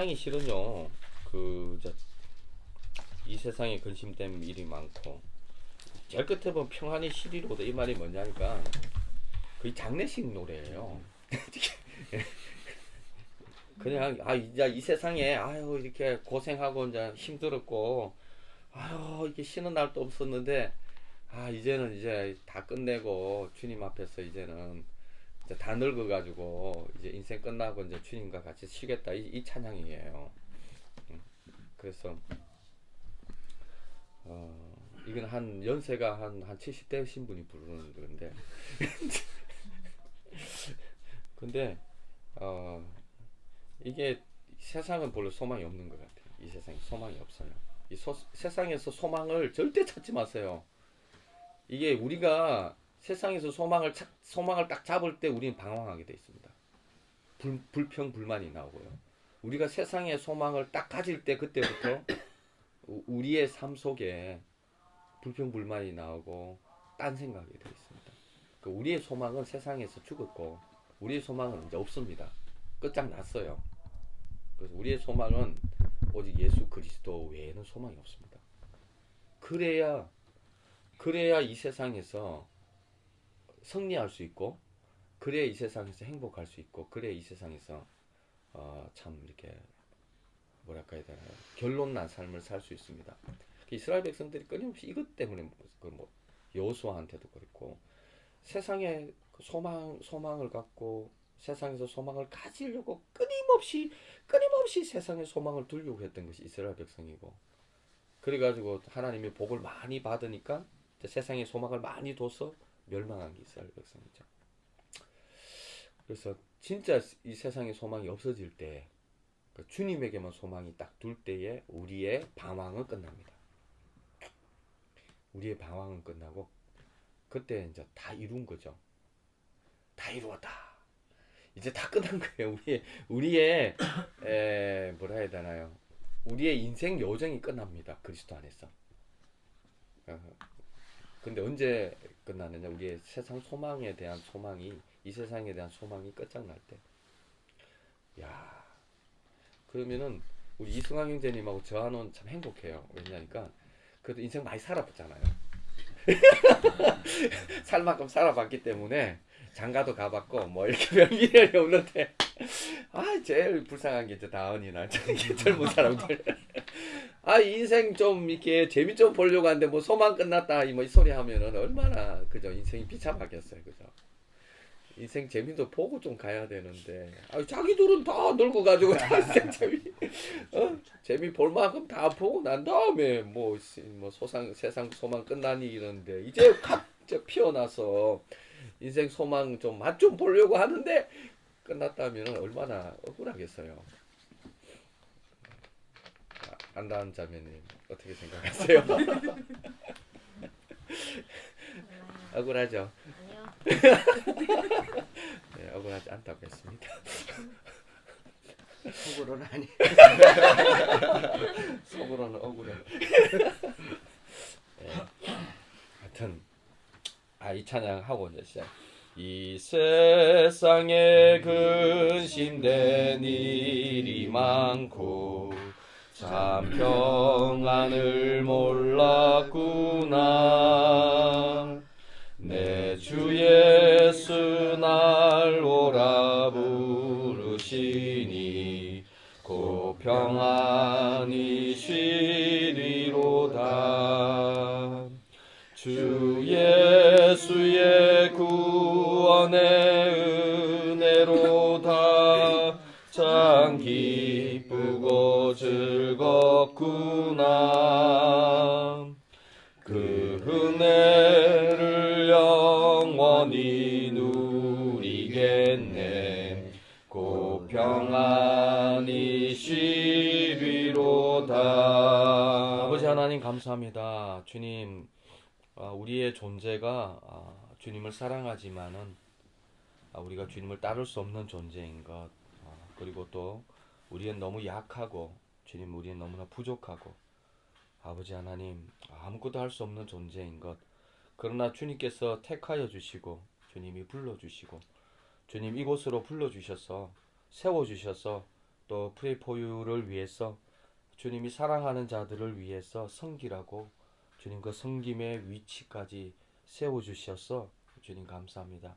세상이 싫은요. 이 세상에 근심되는 일이 많고 제일 끝에 보면 평안이 시리로다 이 말이 뭐냐니까 거의 장례식 노래예요. 그냥 이제 이 세상에 아유 이렇게 고생하고 이제 힘들었고 아유 이게 쉬는 날도 없었는데 이제는 이제 다 끝내고 주님 앞에서 이제는 이제 다 늙어가지고 이제 인생 끝나고 이제 주님과 같이 쉬겠다 이 찬양이에요. 그래서 이건 한 연세가 한 70대신 분이 부르는 건데 근데 이게 세상은 별로 소망이 없는 것 같아요. 이 세상에 소망이 없어요. 세상에서 소망을 절대 찾지 마세요. 이게 우리가 세상에서 소망을 딱 잡을 때 우리는 방황하게 돼 있습니다. 불평 불만이 나오고요. 우리가 세상의 소망을 딱 가질 때 그때부터 우리의 삶 속에 불평 불만이 나오고 딴 생각이 돼 있습니다. 우리의 소망은 세상에서 죽었고 우리의 소망은 이제 없습니다. 끝장났어요. 그래서 우리의 소망은 오직 예수 그리스도 외에는 소망이 없습니다. 그래야 이 세상에서 승리할 수 있고, 그래야 이 세상에서 행복할 수 있고, 그래야 이 세상에서 참 이렇게 뭐랄까 해야 되나요? 결론난 삶을 살 수 있습니다. 이스라엘 백성들이 끊임없이 이것 때문에 여호수아한테도 그렇고 세상에 소망을 갖고 세상에서 소망을 가지려고 끊임없이 세상에 소망을 두려고 했던 것이 이스라엘 백성이고, 그래가지고 하나님의 복을 많이 받으니까 세상에 소망을 많이 둬서 멸망한 게 이스라엘 백성이죠. 그래서 진짜 이 세상에 소망이 없어질 때 주님에게만 소망이 딱 둘 때에 우리의 방황은 끝납니다. 우리의 방황은 끝나고 그때 이제 다 이룬 거죠. 다 이루었다. 이제 다 끝난 거예요. 우리의 뭐라 해야 되나요? 우리의 인생 여정이 끝납니다. 그리스도 안에서. 근데 언제 끝나느냐? 우리의 세상 소망에 대한 소망이 이 세상에 대한 소망이 끝장날 때. 야, 그러면은 우리 이승환 형제님하고 저하고는 참 행복해요. 왜냐니까 그래도 인생 많이 살아봤잖아요. 살 만큼 살아봤기 때문에 장가도 가봤고 뭐 이렇게 별 미련이 없는데 제일 불쌍한 게 이제 다은이 날 젊은 사람들 인생 좀 이렇게 재미 좀 보려고 하는데 뭐 소망 끝났다 이 소리 하면은 얼마나 그죠 인생이 비참하겠어요. 그죠 인생 재미도 보고 좀 가야 되는데 자기들은 다 늙어가지고 다 인생 재미 볼 만큼 다 보고 난 다음에 세상 소망 끝나니 이러는데 이제 갑자기 피어나서 인생 소망 좀 맛 좀 보려고 하는데 끝났다면 얼마나 억울하겠어요. 안다은 자매님 어떻게 생각하세요? 억울하죠? 아니요. 네, 억울하지 않다고 했습니다. 속으로는 아니. 속으로는 억울해. 네. 하여튼 이 찬양 하고 이제 시작. 이 세상에 근심된 일이 많고 참 평안을 몰랐구나. 내 주 예수 날 오라 부르시니 곧 평안히 쉬리로다. 주 예수의 구원의 은혜로다. 참 기쁘고 즐겁구나. 그 은혜를 영원히 누리겠네. 곧 평안히 쉬리로다. 아버지 하나님 감사합니다. 주님 우리의 존재가 주님을 사랑하지만은 우리가 주님을 따를 수 없는 존재인 것, 그리고 또 우리는 너무 약하고 주님 우리는 너무나 부족하고 아버지 하나님 아무것도 할 수 없는 존재인 것, 그러나 주님께서 택하여 주시고 주님이 불러주시고 주님 이곳으로 불러주셔서 세워주셔서 또 프레이 포유를 위해서 주님이 사랑하는 자들을 위해서 섬기라고 주님 그 섬김의 위치까지 세워주셔서 주님 감사합니다.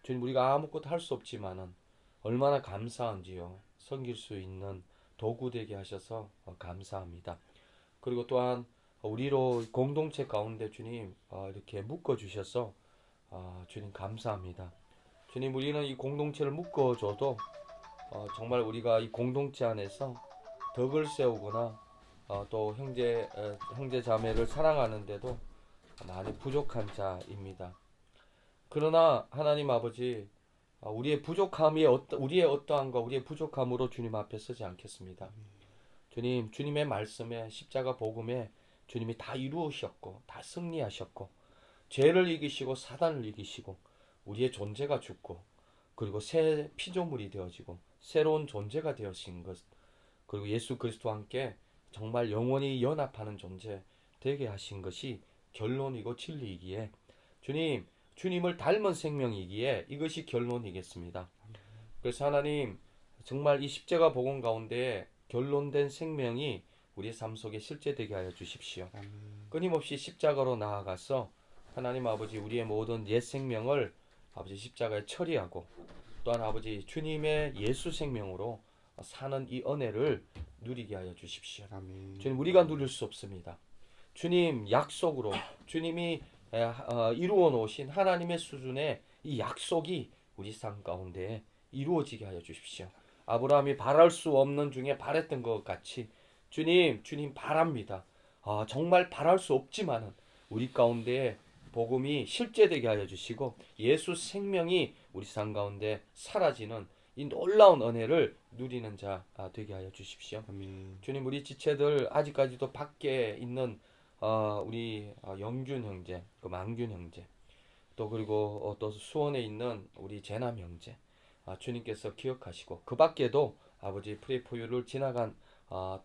주님 우리가 아무것도 할 수 없지만은 얼마나 감사한지요. 섬길 수 있는 도구 되게 하셔서 감사합니다. 그리고 또한 우리로 공동체 가운데 주님 이렇게 묶어 주셔서 주님 감사합니다. 주님 우리는 이 공동체를 묶어줘도 정말 우리가 이 공동체 안에서 덕을 세우거나 또 형제 자매를 사랑하는데도 많이 부족한 자입니다. 그러나 하나님 아버지 우리의 부족함이 우리의 어떠함과 우리의 부족함으로 주님 앞에 서지 않겠습니다. 주님, 주님의 말씀에 십자가 복음에 주님이 다 이루으셨고 다 승리하셨고 죄를 이기시고 사단을 이기시고 우리의 존재가 죽고 그리고 새 피조물이 되어지고 새로운 존재가 되어진 것 그리고 예수 그리스도와 함께 정말 영원히 연합하는 존재 되게 하신 것이 결론이고 진리이기에 주님, 주님을 닮은 생명이기에 이것이 결론이겠습니다. 그래서 하나님 정말 이 십자가 복음 가운데 결론된 생명이 우리 삶 속에 실제되게 하여 주십시오. 끊임없이 십자가로 나아가서 하나님 아버지 우리의 모든 옛 생명을 아버지 십자가에 처리하고 또한 아버지 주님의 예수 생명으로 사는 이 은혜를 누리게 하여 주십시오. 아멘. 주님 우리가 누릴 수 없습니다. 주님 약속으로 주님이 이루어 놓으신 하나님의 수준의 이 약속이 우리 삶 가운데 이루어지게 하여 주십시오. 아브라함이 바랄 수 없는 중에 바랬던 것 같이 주님 바랍니다. 정말 바랄 수 없지만은 우리 가운데 복음이 실제되게 하여 주시고 예수 생명이 우리 삶 가운데 사라지는 이 놀라운 은혜를 누리는 자 되게 하여 주십시오. 아멘. 주님 우리 지체들 아직까지도 밖에 있는 우리 영균 형제, 그 망균 형제, 또 그리고 또 수원에 있는 우리 재남 형제, 주님께서 기억하시고 그 밖에도 아버지 프레이포유를 지나간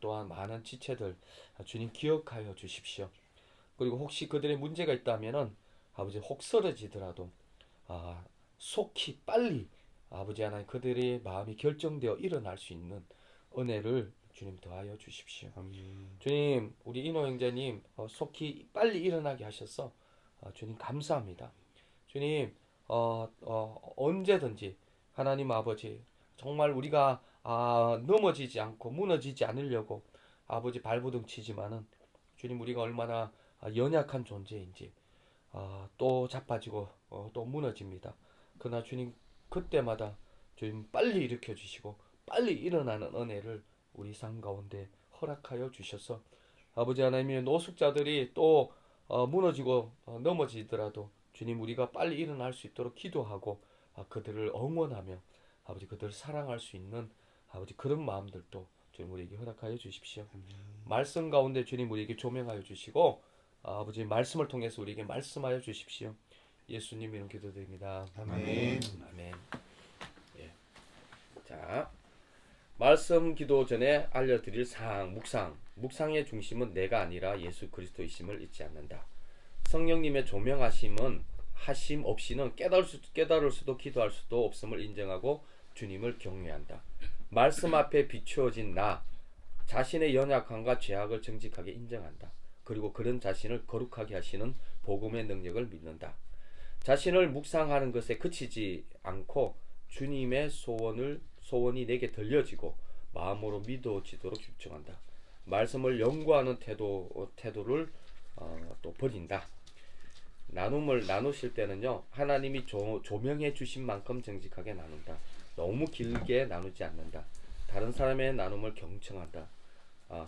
또한 많은 지체들 주님 기억하여 주십시오. 그리고 혹시 그들의 문제가 있다면은 아버지 혹 쓰러지더라도 속히 빨리 아버지 하나님 그들의 마음이 결정되어 일어날 수 있는 은혜를 주님 더하여 주십시오. 아멘. 주님 우리 인호 형제님 속히 빨리 일어나게 하셔서 주님 감사합니다. 주님 언제든지 하나님 아버지 정말 우리가 넘어지지 않고 무너지지 않으려고 아버지 발부둥 치지만은 주님 우리가 얼마나 연약한 존재인지 또 자빠지고 또 무너집니다. 그러나 주님 그때마다 주님 빨리 일으켜 주시고 빨리 일어나는 은혜를 우리 삶 가운데 허락하여 주셔서 아버지 하나님의 노숙자들이 또 무너지고 넘어지더라도 주님 우리가 빨리 일어날 수 있도록 기도하고 그들을 응원하며 아버지 그들을 사랑할 수 있는 아버지 그런 마음들도 주님 우리에게 허락하여 주십시오. 말씀 가운데 주님 우리에게 조명하여 주시고 아버지 말씀을 통해서 우리에게 말씀하여 주십시오. 예수님 이름 기도드립니다. 아멘. 아멘. 예. 자, 말씀 기도 전에 알려드릴 사항 묵상의 중심은 내가 아니라 예수 그리스도이심을 잊지 않는다. 성령님의 조명하심 없이는 깨달을 수도 기도할 수도 없음을 인정하고 주님을 경외한다. 말씀 앞에 비추어진 나 자신의 연약함과 죄악을 정직하게 인정한다. 그리고 그런 자신을 거룩하게 하시는 복음의 능력을 믿는다. 자신을 묵상하는 것에 그치지 않고 주님의 소원이 내게 들려지고 마음으로 믿어지도록 집중한다. 말씀을 연구하는 태도를 또 버린다. 나눔을 나누실 때는요 하나님이 조명해 주신 만큼 정직하게 나눈다. 너무 길게 나누지 않는다. 다른 사람의 나눔을 경청한다.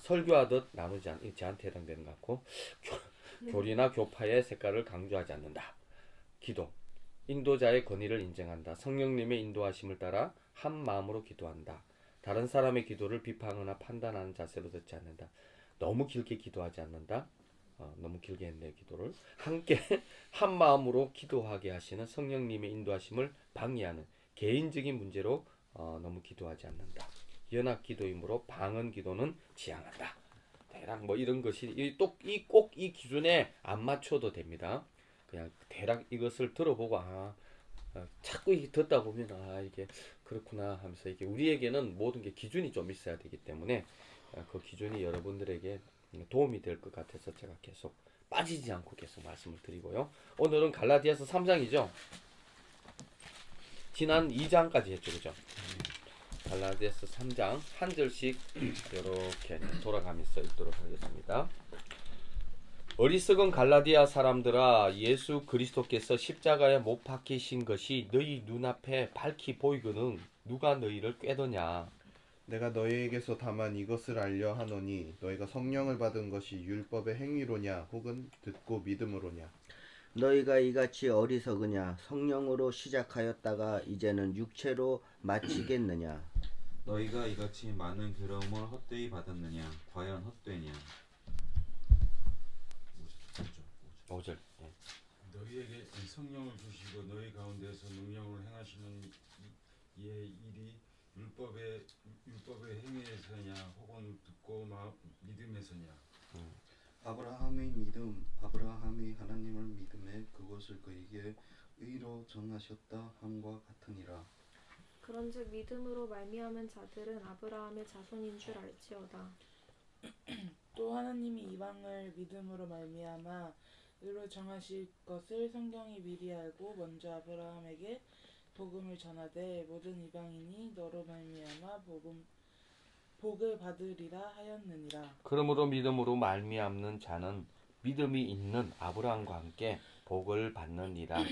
설교하듯 나누지 않는 저한테 해당되는 것 같고 교리나 교파의 색깔을 강조하지 않는다. 기도 인도자의 권위를 인정한다. 성령님의 인도하심을 따라 한 마음으로 기도한다. 다른 사람의 기도를 비판하거나 판단하는 자세로 듣지 않는다. 너무 길게 기도하지 않는다. 너무 길게 했네요. 기도를 함께 한 마음으로 기도하게 하시는 성령님의 인도하심을 방해하는 개인적인 문제로 너무 기도하지 않는다. 연합 기도이므로 방언 기도는 지향한다. 대략 뭐 이런 것이 꼭 이 기준에 안 맞춰도 됩니다. 그냥 대략 이것을 들어보고 자꾸 이게 듣다 보면 이게 그렇구나 하면서 이게 우리에게는 모든 게 기준이 좀 있어야 되기 때문에 그 기준이 여러분들에게 도움이 될 것 같아서 제가 계속 빠지지 않고 계속 말씀을 드리고요. 오늘은 갈라디아서 3장이죠. 지난 2장까지 했죠, 그죠? 갈라디아서 3장 한 절씩 이렇게 돌아가면서 읽도록 하겠습니다. 어리석은 갈라디아 사람들아, 예수 그리스도께서 십자가에 못 박히신 것이 너희 눈앞에 밝히 보이거든 누가 너희를 꾀더냐. 내가 너희에게서 다만 이것을 알려 하노니 너희가 성령을 받은 것이 율법의 행위로냐 혹은 듣고 믿음으로냐. 너희가 이같이 어리석으냐 성령으로 시작하였다가 이제는 육체로 마치겠느냐. 너희가 이같이 많은 괴로움을 헛되이 받았느냐? 과연 헛되냐? 5절. 너희에게 성령을 주시고 너희 가운데서 능력을 행하시는 이의 일이 율법의 행위에서냐 혹은 듣고 믿음에서냐. 아브라함이 하나님을 믿음에 그것을 그에게 의로 정하셨다 함과 같으니라. 그런즉 믿음으로 말미암은 자들은 아브라함의 자손인 줄 알지어다. 또 하나님이 이방을 믿음으로 말미암아 의로 정하실 것을 성경이 미리 알고 먼저 아브라함에게 복음을 전하되 모든 이방인이 너로 말미암아 복을 받으리라 하였느니라. 그러므로 믿음으로 말미암는 자는 믿음이 있는 아브라함과 함께 복을 받느니라.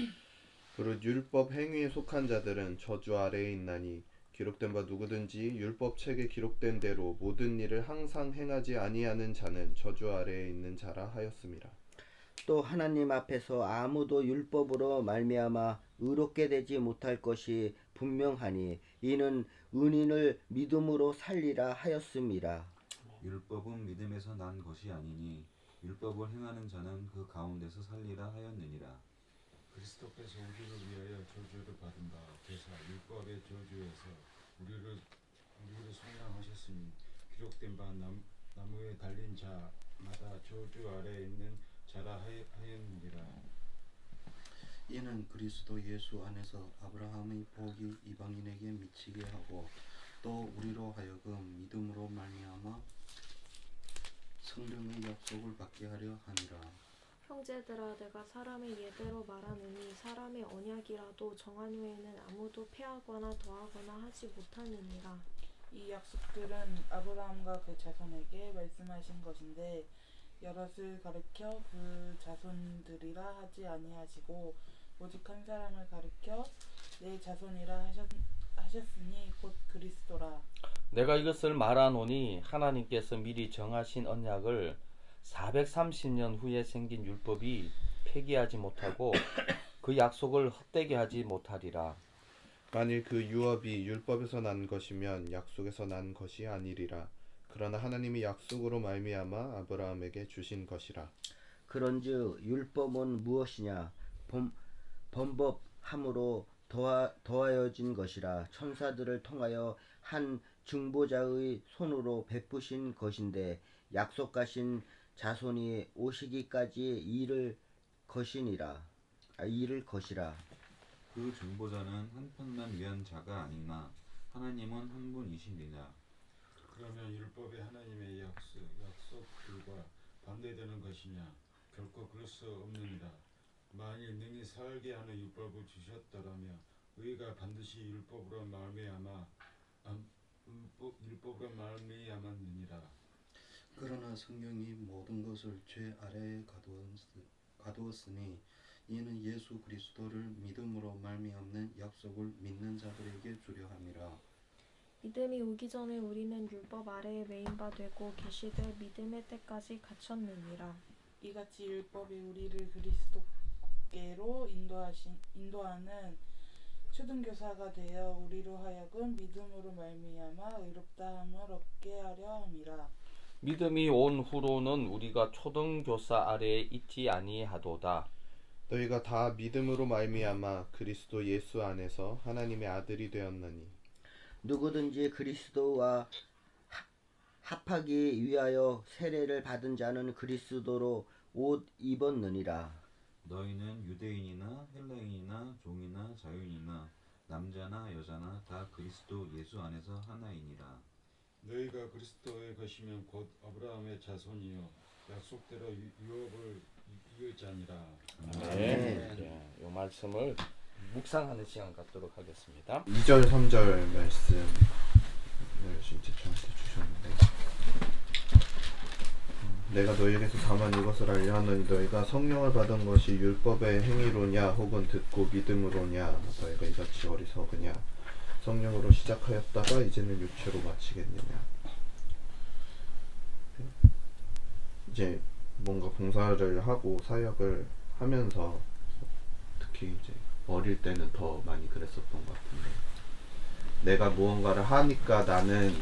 그릇 율법 행위에 속한 자들은 저주 아래에 있나니 기록된 바 누구든지 율법 책에 기록된 대로 모든 일을 항상 행하지 아니하는 자는 저주 아래에 있는 자라 하였음이라. 또 하나님 앞에서 아무도 율법으로 말미암아 의롭게 되지 못할 것이 분명하니 이는 은인을 믿음으로 살리라 하였음이라. 율법은 믿음에서 난 것이 아니니 율법을 행하는 자는 그 가운데서 살리라 하였느니라. 그리스도께서 우리를 위하여 저주를 받은 바 되사 율법의 저주에서 우리를 속량하셨으니 기록된 바 나무에 달린 자마다 저주 아래에 있는 자라 하였느니라. 이는 그리스도 예수 안에서 아브라함의 복이 이방인에게 미치게 하고 또 우리로 하여금 믿음으로 말미암아 성령의 약속을 받게 하려 하니라. 형제들아, 내가 사람의 예대로 말하느니 사람의 언약이라도 정한 후에는 아무도 폐하거나 더하거나 하지 못하느니라. 이 약속들은 아브라함과 그 자손에게 말씀하신 것인데 여럿을 가르켜 그 자손들이라 하지 아니하시고 오직 한 사람을 가르켜 내 자손이라 하셨으니 곧 그리스도라. 내가 이것을 말하노니 하나님께서 미리 정하신 언약을 430년 후에 생긴 율법이 폐기하지 못하고 그 약속을 헛되게 하지 못하리라. 만일 그 유업이 율법에서 난 것이면 약속에서 난 것이 아니리라. 그러나 하나님이 약속으로 말미암아 아브라함에게 주신 것이라. 그런즉 율법은 무엇이냐? 범법함으로 더하여진 것이라. 천사들을 통하여 한 중보자의 손으로 베푸신 것인데 약속하신 자손이 오시기까지 이를 것이라. 그 중보자는 한 편만 위한 자가 아니나 하나님은 한 분이시니라. 그러면 율법이 하나님의 약속들과 반대되는 것이냐? 결코 그럴 수 없느니라. 만일 능히 살게 하는 율법을 주셨더라면 의가 반드시 율법으로 말미암았느니라. 그러나 성경이 모든 것을 죄 아래에 가두었으니 이는 예수 그리스도를 믿음으로 말미암는 약속을 믿는 자들에게 주려 함이라. 믿음이 오기 전에 우리는 율법 아래에 매인 바 되고 계시되 믿음의 때까지 갇혔느니라. 이같이 율법이 우리를 그리스도께로 인도하는 초등교사가 되어 우리로 하여금 믿음으로 말미암아 의롭다 함을 얻게 하려 함이라. 믿음이 온 후로는 우리가 초등교사 아래에 있지 아니하도다. 너희가 다 믿음으로 말미암아 그리스도 예수 안에서 하나님의 아들이 되었나니 누구든지 그리스도와 합하기 위하여 세례를 받은 자는 그리스도로 옷 입었느니라. 너희는 유대인이나 헬라인이나 종이나 자유인이나 남자나 여자나 다 그리스도 예수 안에서 하나이니라. 너희가 그리스도의 것이면 곧 아브라함의 자손이요 약속대로 유업을 이을 자니라. 네. 이 말씀을 묵상하는 시간 갖도록 하겠습니다. 2절 3절 말씀을 진짜 저한테 주셨는데 내가 너희에게서 다만 이것을 알려 하노니 너희가 성령을 받은 것이 율법의 행위로냐 혹은 듣고 믿음으로냐 너희가 이같이 어리석으냐 성령으로 시작하였다가 이제는 육체로 마치겠느냐. 이제 뭔가 봉사를 하고 사역을 하면서 특히 이제 어릴 때는 더 많이 그랬었던 것 같은데 내가 무언가를 하니까 나는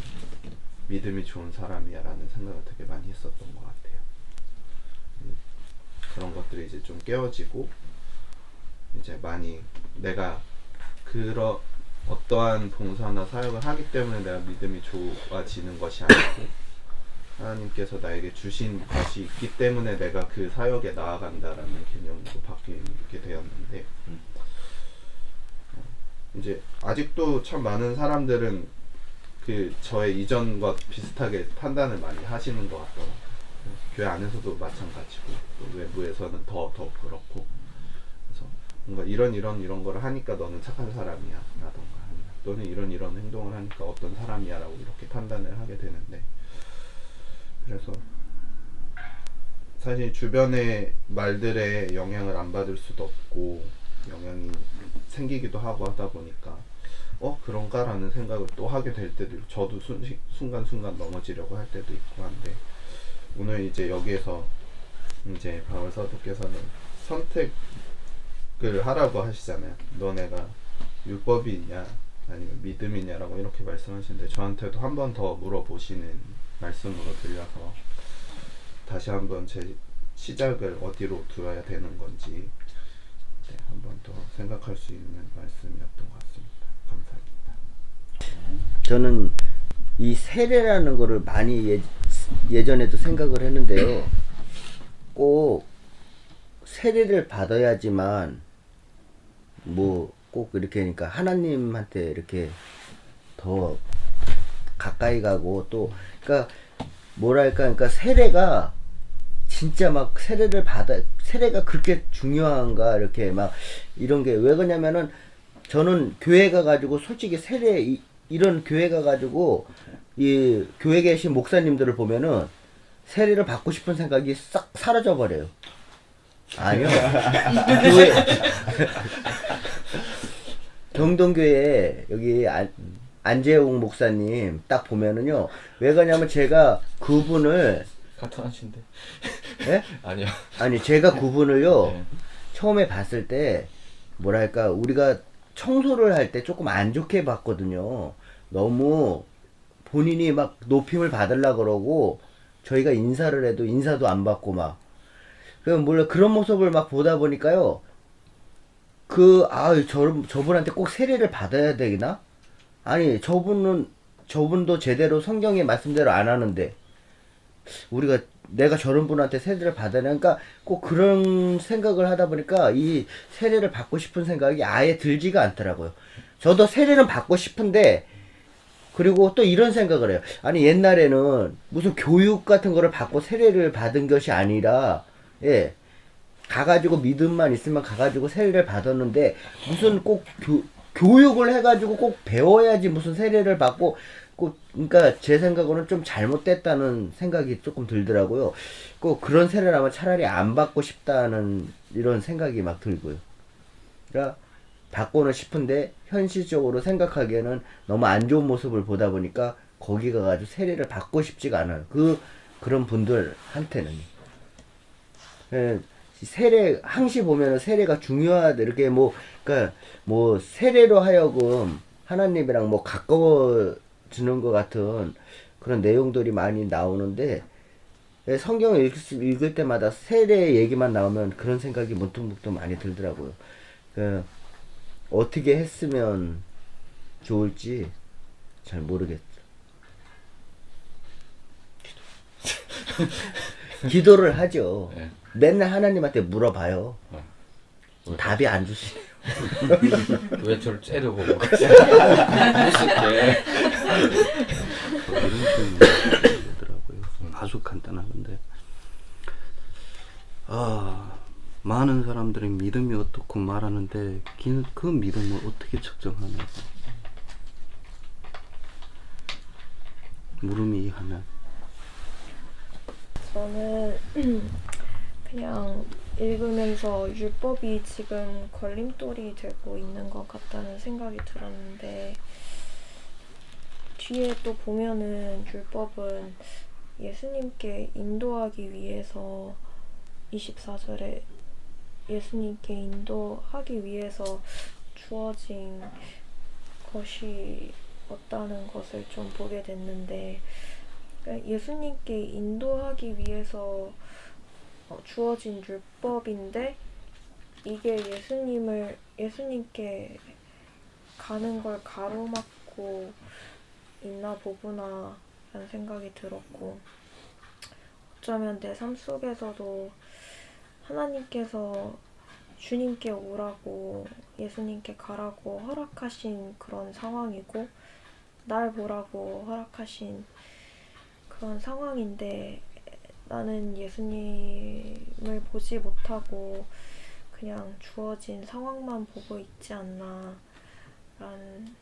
믿음이 좋은 사람이야 라는 생각을 되게 많이 했었던 것 같아요. 그런 것들이 이제 좀 깨어지고 이제 많이 내가 어떠한 봉사나 사역을 하기 때문에 내가 믿음이 좋아지는 것이 아니고 하나님께서 나에게 주신 것이 있기 때문에 내가 그 사역에 나아간다라는 개념으로 바뀌게 되었는데 이제 아직도 참 많은 사람들은 그 저의 이전과 비슷하게 판단을 많이 하시는 것 같더라고요. 교회 안에서도 마찬가지고 또 외부에서는 더 그렇고 그래서 뭔가 이런 거를 하니까 너는 착한 사람이야 라던가 너는 이런 행동을 하니까 어떤 사람이야 라고 이렇게 판단을 하게 되는데 그래서 사실 주변의 말들에 영향을 안 받을 수도 없고 영향이 생기기도 하고 하다 보니까 그런가 라는 생각을 또 하게 될 때도 저도 순간순간 넘어지려고 할 때도 있고 한데 오늘 이제 여기에서 이제 바울 사도께서는 선택을 하라고 하시잖아요. 너네가 율법이 있냐 아니면 믿음이 있냐라고 이렇게 말씀하시는데 저한테도 한 번 더 물어보시는 말씀으로 들려서 다시 한번 제 시작을 어디로 두어야 되는 건지 한 번 더 생각할 수 있는 말씀이었던 것 같습니다. 감사합니다. 저는 이 세례라는 거를 많이 예전에도 생각을 했는데요. 꼭 세례를 받아야지만 뭐 꼭 이렇게 그러니까 하나님한테 이렇게 더 가까이 가고 또 그러니까 뭐랄까 그러니까 세례가 진짜 막 세례가 그렇게 중요한가 이렇게 막 이런 게 왜 그러냐면은 저는 교회 가가지고 솔직히 세례 이런 교회 가가지고 이 교회 계신 목사님들을 보면은 세례를 받고 싶은 생각이 싹 사라져 버려요. 아니요. 교회 경동교회 여기 안재홍 목사님 딱 보면은요. 왜 그러냐면 제가 그분을 같은 하신데. 예? 아니요. 아니 제가 그분을요. 네. 처음에 봤을 때 뭐랄까 우리가 청소를 할 때 조금 안 좋게 봤거든요. 너무 본인이 막 높임을 받으려고 그러고 저희가 인사를 해도 인사도 안 받고 막 몰라 그런 모습을 막 보다 보니까요. 저분한테 꼭 세례를 받아야 되나? 아니 저분도 제대로 성경의 말씀대로 안 하는데 내가 저런 분한테 세례를 받아야 되나? 그러니까 꼭 그런 생각을 하다 보니까 이 세례를 받고 싶은 생각이 아예 들지가 않더라고요. 저도 세례는 받고 싶은데 그리고 또 이런 생각을 해요. 아니 옛날에는 무슨 교육 같은 거를 받고 세례를 받은 것이 아니라 가가지고 믿음만 있으면 가가지고 세례를 받았는데 무슨 꼭 교육을 해가지고 꼭 배워야지 무슨 세례를 받고 그러니까 제 생각으로는 좀 잘못됐다는 생각이 조금 들더라고요. 꼭 그런 세례라면 차라리 안 받고 싶다는 이런 생각이 막 들고요. 그러니까 받고는 싶은데 현실적으로 생각하기에는 너무 안 좋은 모습을 보다 보니까 거기 가가지고 세례를 받고 싶지가 않아요. 그런 분들한테는. 세례 항시 보면은 세례가 중요하다 이렇게 그러니까 세례로 하여금 하나님이랑 가까워지는 것 같은 그런 내용들이 많이 나오는데 성경을 읽을 때마다 세례 얘기만 나오면 그런 생각이 문득문득 많이 들더라고요. 어떻게 했으면 좋을지 잘 모르겠죠. 기도를 하죠. 네. 맨날 하나님한테 물어봐요. 답이 안 주시네. 왜 저를 째려보고 그러지? 무섭게. 이런 표현이더라고요. 아주 간단한 건데, 많은 사람들이 믿음이 어떻고 말하는데 그 믿음을 어떻게 측정하냐고 물음이 하면, 저는 그냥 읽으면서 율법이 지금 걸림돌이 되고 있는 것 같다는 생각이 들었는데, 뒤에 또 보면은 율법은 예수님께 인도하기 위해서 24절에 예수님께 인도하기 위해서 주어진 것이었다는 것을 좀 보게 됐는데, 그러니까 예수님께 인도하기 위해서 주어진 율법인데 이게 예수님께 가는 걸 가로막고 있나 보구나 라는 생각이 들었고, 어쩌면 내 삶 속에서도 하나님께서 주님께 오라고 예수님께 가라고 허락하신 그런 상황이고 날 보라고 허락하신 그런 상황인데, 나는 예수님을 보지 못하고 그냥 주어진 상황만 보고 있지 않나 라는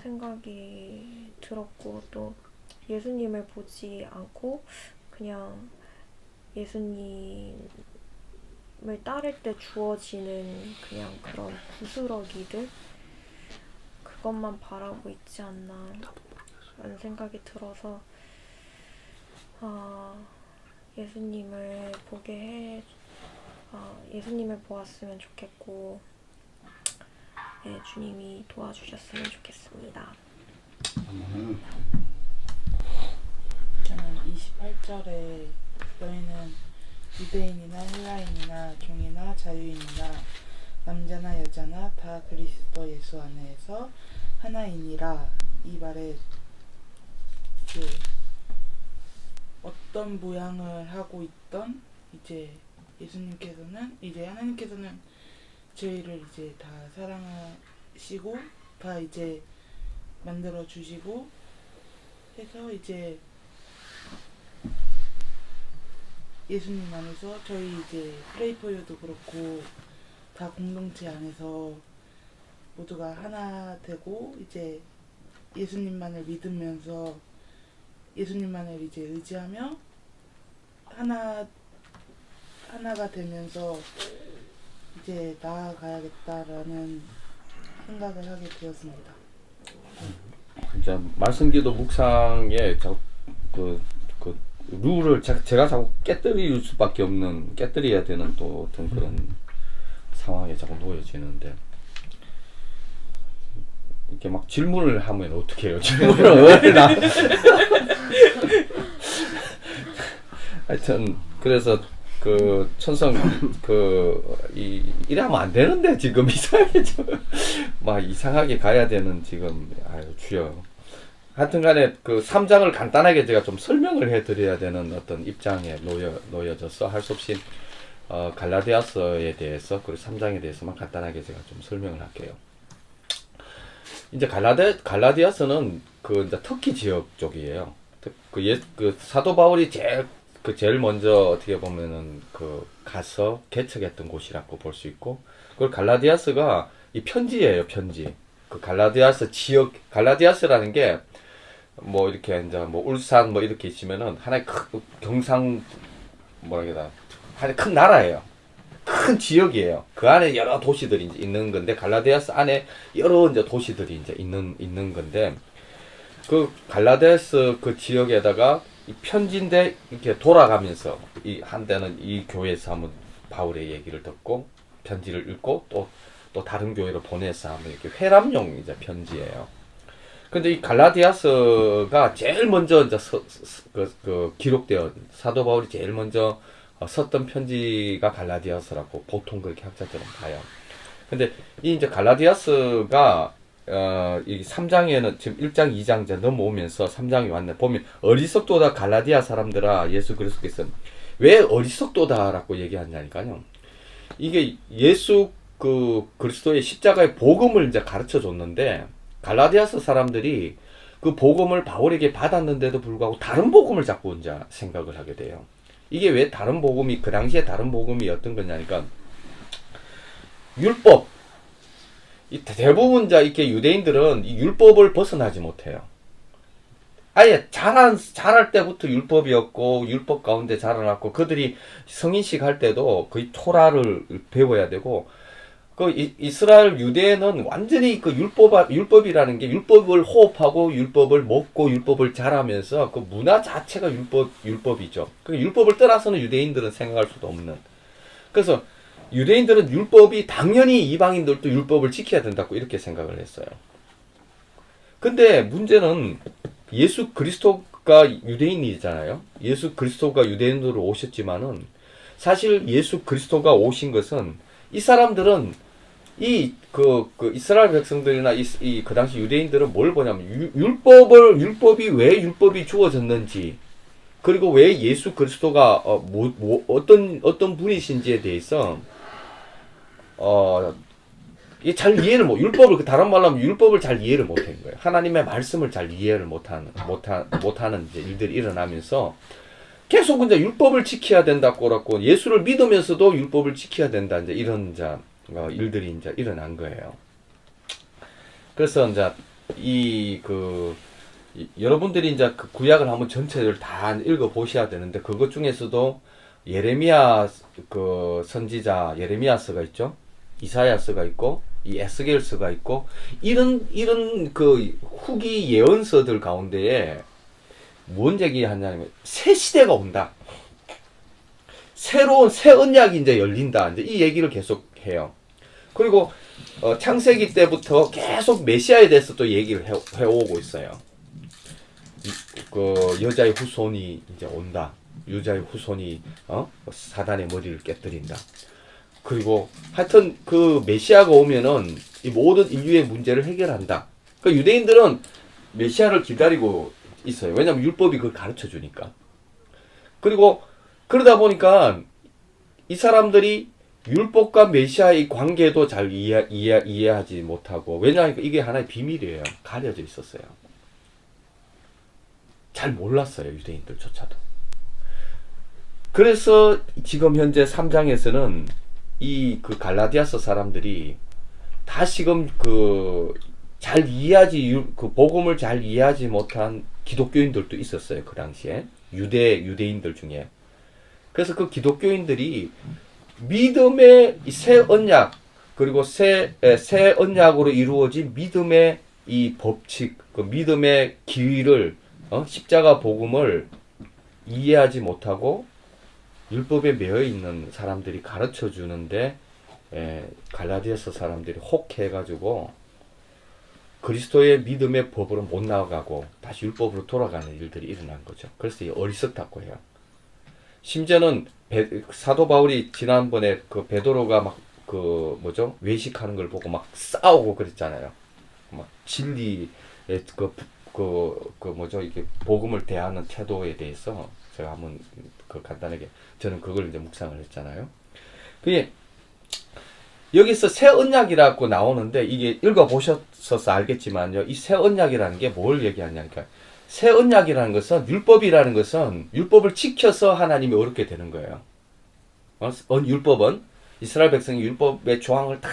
생각이 들었고, 또 예수님을 보지 않고 그냥 예수님을 따를 때 주어지는 그냥 그런 부스러기들, 그것만 바라고 있지 않나 라는 생각이 들어서 예수님을 예수님을 보았으면 좋겠고, 주님이 도와주셨으면 좋겠습니다. 저는 28절에 너희는 유대인이나 헬라인이나 종이나 자유인이나 남자나 여자나 다 그리스도 예수 안에서 하나이니라, 이 말에 어떤 모양을 하고 있던 이제 하나님께서는 저희를 이제 다 사랑하시고 다 이제 만들어 주시고 해서 이제 예수님 안에서 저희 이제 프레이포유도 그렇고 다 공동체 안에서 모두가 하나 되고 이제 예수님만을 믿으면서 예수님만을 이제 의지하며 하나가 되면서 이제 나아가야겠다라는 생각을 하게 되었습니다. 진짜 말씀기도 묵상에 그 룰을 제가 자꾸 깨뜨려야 되는 또 어떤 그런 상황에 자꾸 놓여지는데, 이렇게 막 질문을 하면 어떻게 해요? 질문을 하여튼 그래서 그 천성 이러면 안 되는데 지금 이상하게 가야 되는 지금, 아유 주여. 하여튼간에 그 3장을 간단하게 제가 좀 설명을 해드려야 되는 어떤 입장에 놓여져서 할 수 없이 갈라디아서에 대해서 그리고 3장에 대해서만 간단하게 제가 좀 설명을 할게요. 이제 갈라디아서는 그 이제 터키 지역 쪽이에요. 그 사도 바울이 제일 먼저 어떻게 보면은 가서 개척했던 곳이라고 볼 수 있고, 그리고 갈라디아서가 이 편지예요, 편지. 그 갈라디아서 지역, 갈라디아서라는 게 뭐 이렇게 이제 뭐 울산 뭐 이렇게 있으면은 하나의 큰 경상 하나의 큰 나라예요. 큰 지역이에요. 그 안에 여러 도시들이 이제 있는 건데, 갈라디아서 안에 여러 이제 도시들이 이제 있는 건데, 그 갈라디아서 그 지역에다가 이 편지인데 이렇게 돌아가면서 한때는 이 교회에서 한번 바울의 얘기를 듣고 편지를 읽고 또 다른 교회로 보내서 하면 이렇게 회람용 이제 편지예요. 근데 이 갈라디아서가 제일 먼저 이제 기록되어 사도 바울이 제일 먼저 썼던 편지가 갈라디아서라고 보통 그렇게 학자들은 봐요. 근데 이 이제 갈라디아서가 이 3장에는 지금 1장, 2장 이제 넘어오면서 3장이 왔네. 보면 어리석도다 갈라디아 사람들아, 예수 그리스도께서 왜 어리석도다라고 얘기하냐니까요. 이게 예수 그리스도의 십자가의 복음을 이제 가르쳐 줬는데 갈라디아서 사람들이 그 복음을 바울에게 받았는데도 불구하고 다른 복음을 자꾸 이제 생각을 하게 돼요. 이게 왜 다른 복음이 그 당시에 다른 복음이 어떤 거냐니까 율법 이 대부분 이제 이렇게 유대인들은 이 율법을 벗어나지 못해요. 아예 자랄 때부터 율법이었고 율법 가운데 자라났고 그들이 성인식 할 때도 거의 토라를 배워야 되고 그 이스라엘 유대는 완전히 그 율법이라는 게 율법을 호흡하고 율법을 먹고 율법을 잘하면서 그 문화 자체가 율법이죠. 그 율법을 떠나서는 유대인들은 생각할 수도 없는. 그래서 유대인들은 율법이 당연히 이방인들도 율법을 지켜야 된다고 이렇게 생각을 했어요. 근데 문제는 예수 그리스도가 유대인이잖아요. 예수 그리스도가 유대인으로 오셨지만은 사실 예수 그리스도가 오신 것은 이 사람들은 그 이스라엘 백성들이나 그 당시 유대인들은 뭘 보냐면 율법이 왜 율법이 주어졌는지 그리고 왜 예수 그리스도가 어떤 분이신지에 대해서 이게 잘 이해를 율법을 다른 말로 하면 율법을 잘 이해를 못한 거예요. 하나님의 말씀을 잘 이해를 못하는 이제 일들이 일어나면서 계속 이제 율법을 지켜야 된다고 그랬고 예수를 믿으면서도 율법을 지켜야 된다 이제 이런 이제 일들이 이제 일어난 거예요. 그래서 이제 여러분들이 이제 그 구약을 한번 전체를 다 읽어 보셔야 되는데 그것 중에서도 예레미야 그 선지자 예레미야서가 있죠. 이사야서가 있고 이 에스겔서가 있고 이런 그 후기 예언서들 가운데에 뭔 얘기하냐면 새 시대가 온다. 새로운 새 언약이 이제 열린다. 이제 이 얘기를 계속 해요. 그리고 창세기 때부터 계속 메시아에 대해서 또 얘기를 해오고 있어요. 그 여자의 후손이 이제 온다. 여자의 후손이 사단의 머리를 깨뜨린다. 그리고 하여튼 그 메시아가 오면은 이 모든 인류의 문제를 해결한다. 그 유대인들은 메시아를 기다리고 있어요. 왜냐하면 율법이 그걸 가르쳐 주니까. 그리고 그러다 보니까 이 사람들이 율법과 메시아의 관계도 잘 이해하지 못하고 왜냐하면 이게 하나의 비밀이에요. 가려져 있었어요. 잘 몰랐어요. 유대인들조차도. 그래서 지금 현재 3장에서는 그 갈라디아서 사람들이 다시금 잘 이해하지 그 복음을 잘 이해하지 못한 기독교인들도 있었어요. 그 당시에 유대인들 중에. 그래서 그 기독교인들이 믿음의 새 언약 그리고 새 언약으로 이루어진 믿음의 이 법칙, 그 믿음의 기위를 십자가 복음을 이해하지 못하고 율법에 매여 있는 사람들이 가르쳐 주는데 갈라디아서 사람들이 혹해가지고 그리스도의 믿음의 법으로 못 나아가고 다시 율법으로 돌아가는 일들이 일어난 거죠. 그래서 어리석다고 해요. 심지어는 사도 바울이 지난번에 그 베드로가 막 외식하는 걸 보고 막 싸우고 그랬잖아요. 막 진리의 이게 복음을 대하는 태도에 대해서 제가 한번 간단하게 저는 그걸 이제 묵상을 했잖아요. 그게 여기서 새 언약이라고 나오는데 이게 읽어보셔서 알겠지만요. 이 새 언약이라는 게 뭘 얘기하냐니까 새 언약이라는 것은 율법이라는 것은 율법을 지켜서 하나님이 어렵게 되는 거예요. 율법은 이스라엘 백성이 율법의 조항을 다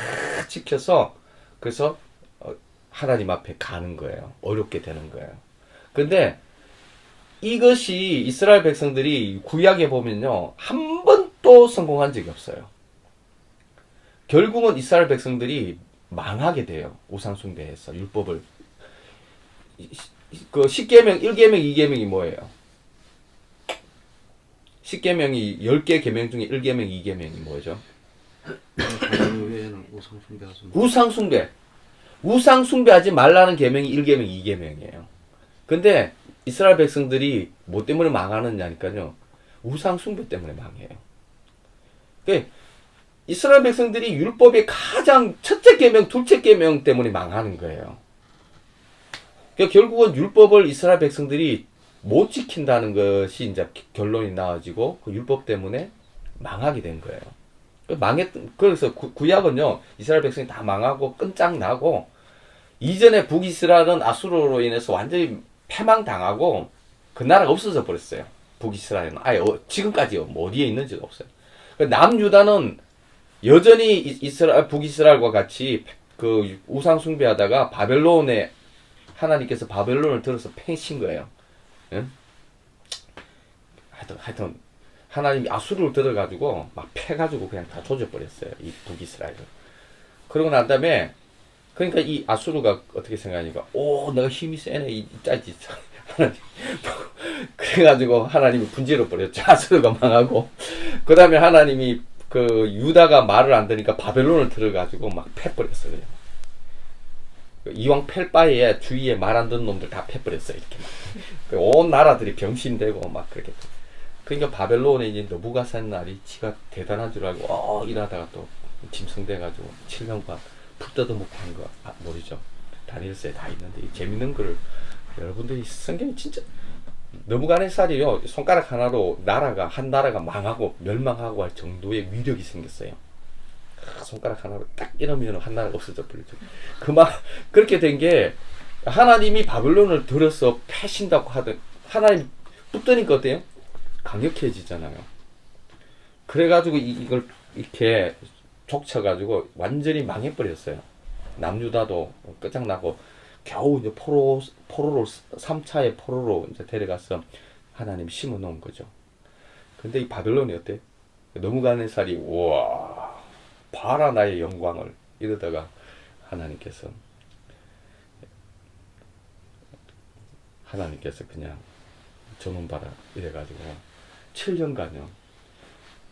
지켜서 그래서 하나님 앞에 가는 거예요. 어렵게 되는 거예요. 근데 이것이 이스라엘 백성들이 구약에 보면요. 한 번도 성공한 적이 없어요. 결국은 이스라엘 백성들이 망하게 돼요. 우상숭배해서 율법을. 그 10계명, 1계명, 2계명이 뭐예요? 10계명이 10개 계명 중에 1계명, 2계명이 뭐죠? 우상숭배. 우상숭배하지 말라는 계명이 1계명, 2계명이에요. 근데 이스라엘 백성들이 뭐 때문에 망하느냐니까요. 우상숭배 때문에 망해요. 그러니까 이스라엘 백성들이 율법의 가장 첫째 계명, 둘째 계명 때문에 망하는 거예요. 그러니까 결국은 율법을 이스라엘 백성들이 못 지킨다는 것이 이제 결론이 나와지고 그 율법 때문에 망하게 된 거예요. 그래서 구약은요, 이스라엘 백성이 다 망하고 끝장나고, 이전에 북이스라엘은 아수르로 인해서 완전히 패망당하고, 그 나라가 없어져 버렸어요. 북이스라엘은. 아예, 지금까지 뭐 어디에 있는지도 없어요. 남유다는 여전히 북이스라엘과 같이 그 우상 숭배하다가 바벨론에, 하나님께서 바벨론을 들어서 패신 거예요. 응? 하여튼, 하나님이 아수르를 들어가지고 막 패가지고 그냥 다 조져버렸어요. 이 북이스라엘을. 그러고 난 다음에 그러니까 이 아수르가 어떻게 생각하니까 내가 힘이 세네 이 짜지 하나님. 그래가지고 하나님이 분재로 버렸죠. 아수르가 망하고 그 다음에 하나님이 그 유다가 말을 안 들으니까 바벨론을 들어가지고 막 패버렸어요. 이왕 팰 바에 주위에 말 안 듣는 놈들 다 패버렸어요. 이렇게 막. 온 나라들이 병신되고 막 그렇게. 그러니까 바벨론에 이제 느부갓네살이 지가 대단한 줄 알고 이러다가 또 짐승돼가지고 7년간 풀 뜯어먹고 한 거 모르죠. 다니엘서에 다 있는데 이 재밌는 거를 여러분들이 성경이 진짜 느부갓네살이요 손가락 하나로 한 나라가 망하고 멸망하고 할 정도의 위력이 생겼어요. 손가락 하나로 딱 이러면 한 나라가 없어져 버리죠. 그렇게 된 게 하나님이 바벨론을 들어서 패신다고 하던 하나님 붙드니까 어때요? 강력해지잖아요. 그래가지고 이걸 이렇게 족쳐가지고 완전히 망해버렸어요. 남유다도 끝장나고 겨우 이제 포로로 3차의 포로로 이제 데려가서 하나님 심어 놓은 거죠. 근데 이 바벨론이 어때? 느부갓네살이 우와 봐라 나의 영광을 이러다가 하나님께서 그냥 저놈 봐라 이래가지고 7년간요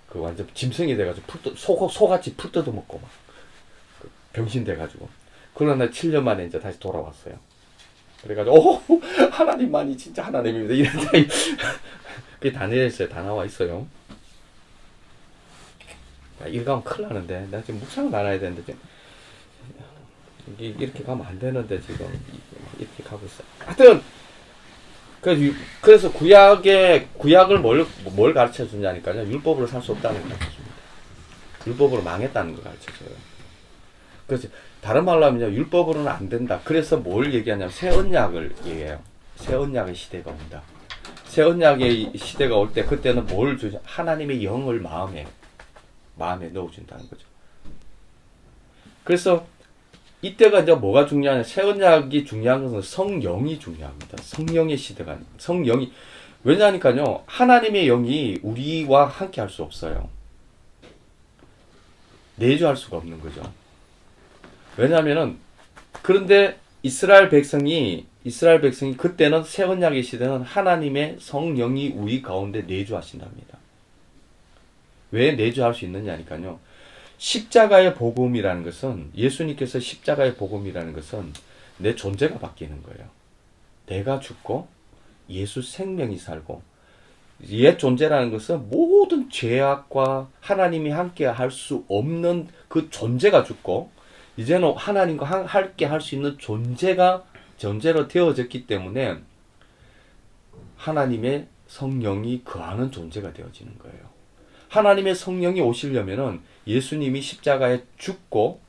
그 완전 짐승이 돼가지고 소같이 풀 뜯어먹고 막 병신 돼가지고 그러나 7년 만에 이제 다시 돌아왔어요. 그래가지고 하나님만이 진짜 하나님입니다 이랬다. 그게 다니엘서에 다 나와 있어요. 이렇게 가면 큰일 나는데 내가 지금 묵상을 나눠야 되는데 지금 이렇게 가면 안 되는데 지금 이렇게 가고 있어요. 하여튼 그래서 구약을 뭘 가르쳐 주냐니까요. 율법으로 살 수 없다는 걸 가르쳐 줍니다. 율법으로 망했다는 걸 가르쳐 줘요. 그래서 다른 말로 하면요. 율법으로는 안 된다. 그래서 뭘 얘기하냐면 새 언약을 얘기해요. 새 언약의 시대가 온다. 새 언약의 시대가 올 때 그때는 뭘 주냐? 하나님의 영을 마음에 넣어준다는 거죠. 그래서 이때가 이제 뭐가 중요하냐? 새 언약이 중요한 것은 성령이 중요합니다. 성령의 시대가 성령이 왜냐하니까요. 하나님의 영이 우리와 함께 할 수 없어요. 내주할 수가 없는 거죠. 왜냐하면은 그런데 이스라엘 백성이 그때는 새 언약의 시대는 하나님의 성령이 우리 가운데 내주하신답니다. 왜 내주할 수 있느냐니까요. 십자가의 복음이라는 것은 예수님께서 십자가의 복음이라는 것은 내 존재가 바뀌는 거예요. 내가 죽고 예수 생명이 살고 옛 존재라는 것은 모든 죄악과 하나님이 함께 할 수 없는 그 존재가 죽고 이제는 하나님과 함께 할 수 있는 존재로 되어졌기 때문에 하나님의 성령이 거하는 존재가 되어지는 거예요. 하나님의 성령이 오시려면은 예수님이 십자가에 죽고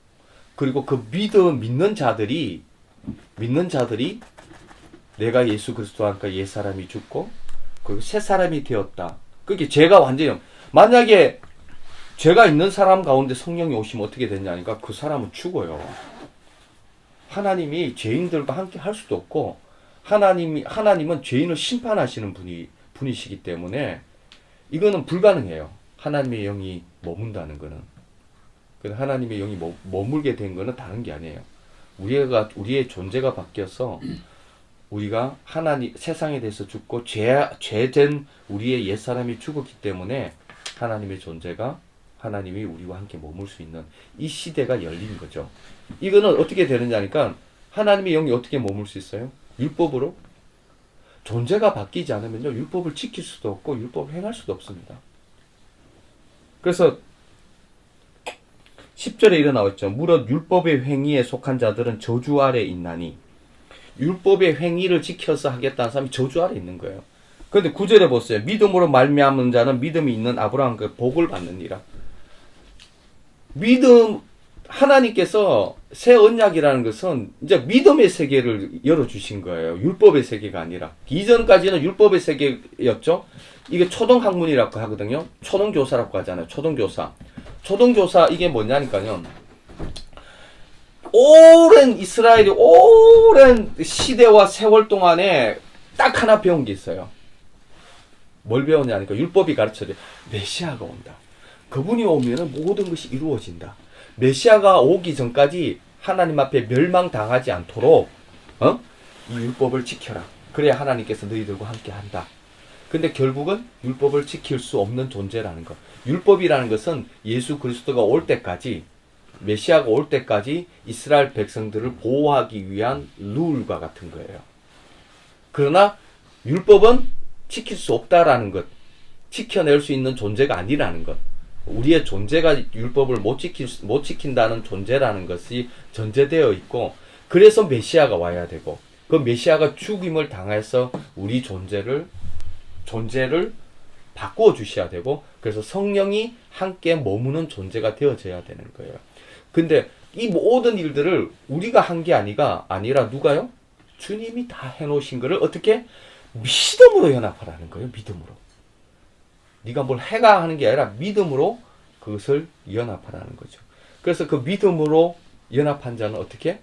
그리고 그 믿는 자들이 내가 예수 그리스도와 함께 옛 사람이 죽고 그리고 새 사람이 되었다. 그게 죄가 완전히 만약에 죄가 있는 사람 가운데 성령이 오시면 어떻게 되냐니까 그 사람은 죽어요. 하나님이 죄인들과 함께 할 수도 없고 하나님은 죄인을 심판하시는 분이시기 때문에 이거는 불가능해요. 하나님의 영이 머문다는 거는. 하나님의 영이 머물게 된 거는 다른 게 아니에요. 우리의 존재가 바뀌어서 우리가 세상에 대해서 죽고 죄된 우리의 옛사람이 죽었기 때문에 하나님의 존재가 하나님이 우리와 함께 머물 수 있는 이 시대가 열린 거죠. 이거는 어떻게 되느냐니까 하나님의 영이 어떻게 머물 수 있어요? 율법으로? 존재가 바뀌지 않으면요. 율법을 지킬 수도 없고 율법을 행할 수도 없습니다. 그래서 10절에 이래 나왔죠. 무릇 율법의 행위에 속한 자들은 저주 아래 있나니 율법의 행위를 지켜서 하겠다는 사람이 저주 아래 있는 거예요. 그런데 9절에 보세요. 믿음으로 말미암은 자는 믿음이 있는 아브라함 그 복을 받느니라. 믿음, 하나님께서 새 언약이라는 것은 이제 믿음의 세계를 열어주신 거예요. 율법의 세계가 아니라. 이전까지는 율법의 세계였죠. 이게 초등학문이라고 하거든요. 초등교사라고 하잖아요. 초등교사. 초등교사 이게 뭐냐니까요. 오랜 이스라엘이 오랜 시대와 세월 동안에 딱 하나 배운 게 있어요. 뭘 배웠냐니까 율법이 가르쳐줘요. 메시아가 온다. 그분이 오면 모든 것이 이루어진다. 메시아가 오기 전까지 하나님 앞에 멸망당하지 않도록 이 율법을 지켜라. 그래야 하나님께서 너희들과 함께 한다. 근데 결국은 율법을 지킬 수 없는 존재라는 것. 율법이라는 것은 예수 그리스도가 올 때까지, 메시아가 올 때까지 이스라엘 백성들을 보호하기 위한 룰과 같은 거예요. 그러나 율법은 지킬 수 없다라는 것, 지켜낼 수 있는 존재가 아니라는 것, 우리의 존재가 율법을 못 지킨다는 존재라는 것이 전제되어 있고, 그래서 메시아가 와야 되고, 그 메시아가 죽임을 당해서 우리 존재를 바꾸어 주셔야 되고, 그래서 성령이 함께 머무는 존재가 되어져야 되는 거예요. 근데 이 모든 일들을 우리가 한 게 아니라 누가요? 주님이 다 해놓으신 거를 어떻게? 믿음으로 연합하라는 거예요. 믿음으로. 네가 뭘 해가 하는 게 아니라 믿음으로 그것을 연합하라는 거죠. 그래서 그 믿음으로 연합한 자는 어떻게?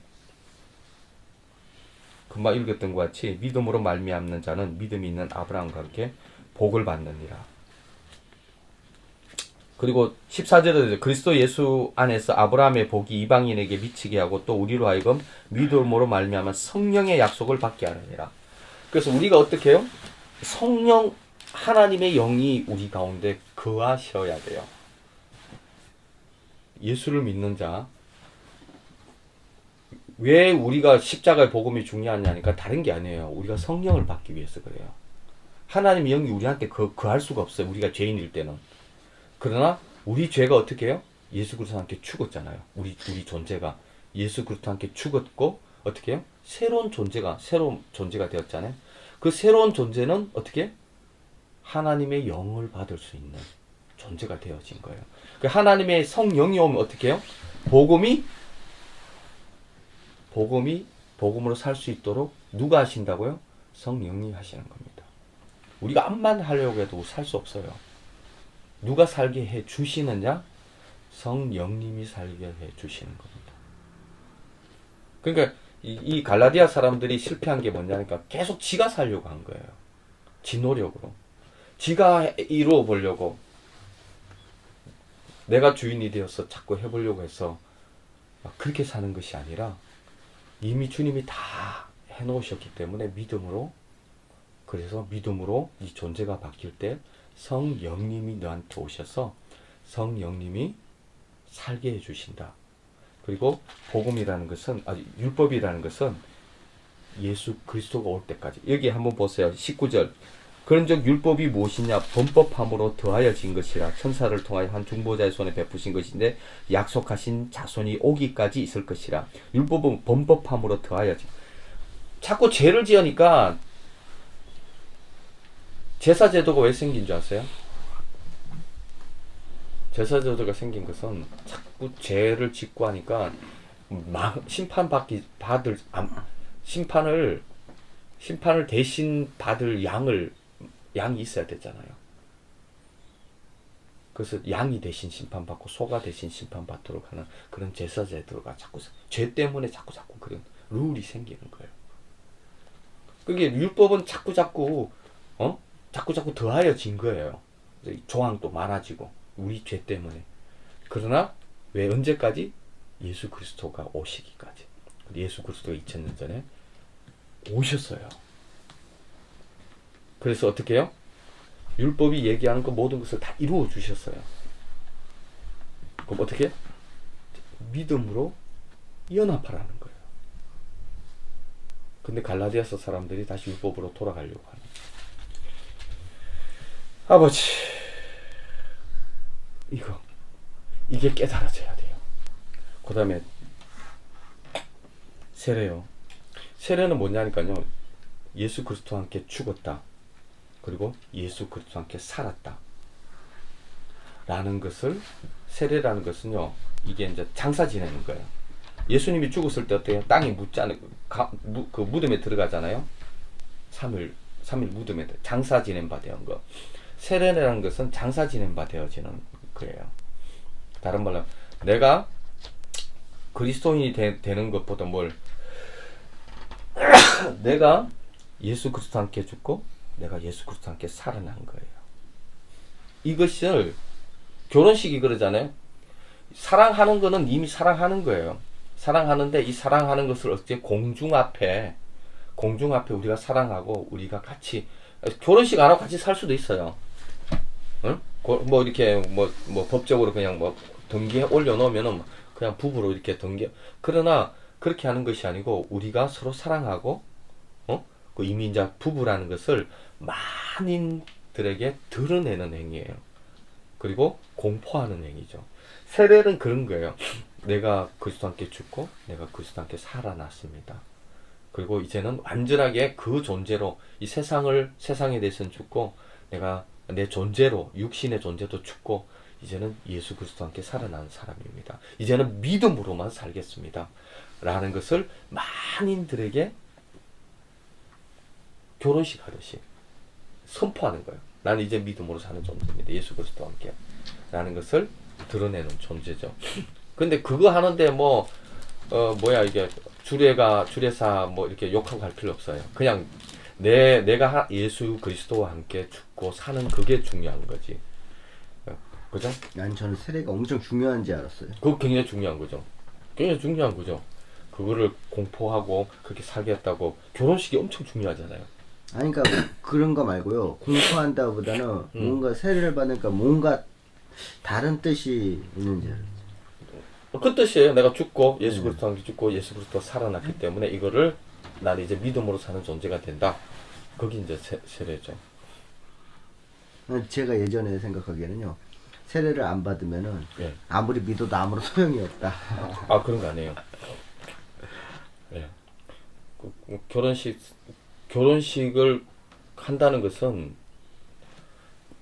금방 읽었던 것 같이 믿음으로 말미암는 자는 믿음이 있는 아브라함과 함께 복을 받느니라. 그리고 14절에 그리스도 예수 안에서 아브라함의 복이 이방인에게 미치게 하고 또 우리로 하여금 믿음으로 말미암아 성령의 약속을 받게 하느니라. 그래서 우리가 어떻게 해요? 성령 하나님의 영이 우리 가운데 거하셔야 돼요. 예수를 믿는 자, 왜 우리가 십자가의 복음이 중요하냐니까 다른 게 아니에요. 우리가 성령을 받기 위해서 그래요. 하나님의 영이 우리한테 거할 수가 없어요. 우리가 죄인일 때는. 그러나 우리 죄가 어떻게 해요? 예수 그리스도와 함께 죽었잖아요. 우리 존재가 예수 그리스도와 함께 죽었고 어떻게 해요? 새로운 존재가 되었잖아요. 그 새로운 존재는 어떻게? 하나님의 영을 받을 수 있는 존재가 되어진 거예요. 그 하나님의 성령이 오면 어떻게 해요? 복음으로 살 수 있도록 누가 하신다고요? 성령이 하시는 겁니다. 우리가 암만 하려고 해도 살 수 없어요. 누가 살게 해 주시느냐? 성령님이 살게 해 주시는 겁니다. 그러니까 이 갈라디아 사람들이 실패한 게 뭐냐니까 계속 지가 살려고 한 거예요. 지 노력으로. 지가 이루어 보려고, 내가 주인이 되어서 자꾸 해보려고 해서 그렇게 사는 것이 아니라 이미 주님이 다 해놓으셨기 때문에 그래서 믿음으로 이 존재가 바뀔 때 성령님이 너한테 오셔서 성령님이 살게 해주신다. 그리고 복음이라는 것은, 율법이라는 것은 예수 그리스도가 올 때까지. 여기 한번 보세요. 19절. 그런즉 율법이 무엇이냐? 범법함으로 더하여진 것이라. 천사를 통하여 한 중보자의 손에 베푸신 것인데 약속하신 자손이 오기까지 있을 것이라. 율법은 범법함으로 더하여진. 자꾸 죄를 지으니까 제사제도가 왜 생긴 줄 아세요? 제사제도가 생긴 것은 자꾸 죄를 짓고 하니까 심판을 대신 받을 양이 있어야 되잖아요. 그래서 양이 대신 심판받고 소가 대신 심판받도록 하는 그런 제사제도가 죄 때문에 자꾸 그런 룰이 생기는 거예요. 그게 율법은 자꾸 더하여진 거예요. 조항도 많아지고 우리 죄 때문에. 그러나 왜 언제까지? 예수 그리스도가 오시기까지. 예수 그리스도가 2000년 전에 오셨어요. 그래서 어떻게 해요? 율법이 얘기하는 그 모든 것을 다 이루어 주셨어요. 그럼 어떻게? 믿음으로 연합하라는 거예요. 근데 갈라디아서 사람들이 다시 율법으로 돌아가려고 하는 거예요. 아버지, 이게 깨달아져야 돼요. 그 다음에 세례요. 세례는 뭐냐니까요. 예수 그리스도와 함께 죽었다. 그리고 예수 그리스도와 함께 살았다. 라는 것을, 세례라는 것은요, 이게 이제 장사 지내는 거예요. 예수님이 죽었을 때 어때요? 땅이 그 무덤에 들어가잖아요. 3일 무덤에 장사 지낸 바 되는 거. 세례라는 것은 장사 지낸 바 되어지는 거예요. 다른 말로 내가 그리스도인이 되는 것보다 내가 예수 그리스도 함께 죽고 내가 예수 그리스도 함께 살아난 거예요. 이것을 결혼식이 그러잖아요. 사랑하는 거는 이미 사랑하는 거예요. 사랑하는데 이 사랑하는 것을 어째 공중 앞에 우리가 사랑하고 우리가 같이 결혼식 안 하고 같이 살 수도 있어요. 응? 뭐 이렇게 뭐 법적으로 그냥 뭐 등기에 올려놓으면은 그냥 부부로 이렇게 그러나 그렇게 하는 것이 아니고 우리가 서로 사랑하고 그 이민자 부부라는 것을 만인들에게 드러내는 행위예요. 그리고 공포하는 행위죠. 세례는 그런 거예요. 내가 그리스도 함께 죽고 내가 그리스도 함께 살아났습니다. 그리고 이제는 완전하게 그 존재로 이 세상에 대해서는 죽고 내가 내 존재로 육신의 존재도 죽고 이제는 예수 그리스도 함께 살아난 사람입니다. 이제는 믿음으로만 살겠습니다. 라는 것을 만인들에게 결혼식 하듯이 선포하는 거예요. 나는 이제 믿음으로 사는 존재입니다. 예수 그리스도와 함께 라는 것을 드러내는 존재죠. 근데 그거 하는데 이게 주례사 뭐 이렇게 욕하고 할 필요 없어요. 그냥 내가 예수 그리스도와 함께 죽고 사는 그게 중요한 거지. 그죠? 난 저는 세례가 엄청 중요한지 알았어요. 그거 굉장히 중요한 거죠. 굉장히 중요한 거죠. 그거를 공포하고 그렇게 살겠다고 결혼식이 엄청 중요하잖아요. 아니 그러니까 그런 거 말고요. 공포한다보다는 뭔가 세례를 받으니까 뭔가 다른 뜻이 있는지 알았어요. 그 뜻이에요. 내가 죽고 예수 그리스도 함께 죽고 예수 그리스도 살아났기 때문에 이거를 나는 이제 믿음으로 사는 존재가 된다. 그게 이제 세례죠. 제가 예전에 생각하기에는요. 세례를 안 받으면은 예. 아무리 믿어도 아무런 소용이 없다. 아 그런 거 아니에요. 예. 결혼식을 한다는 것은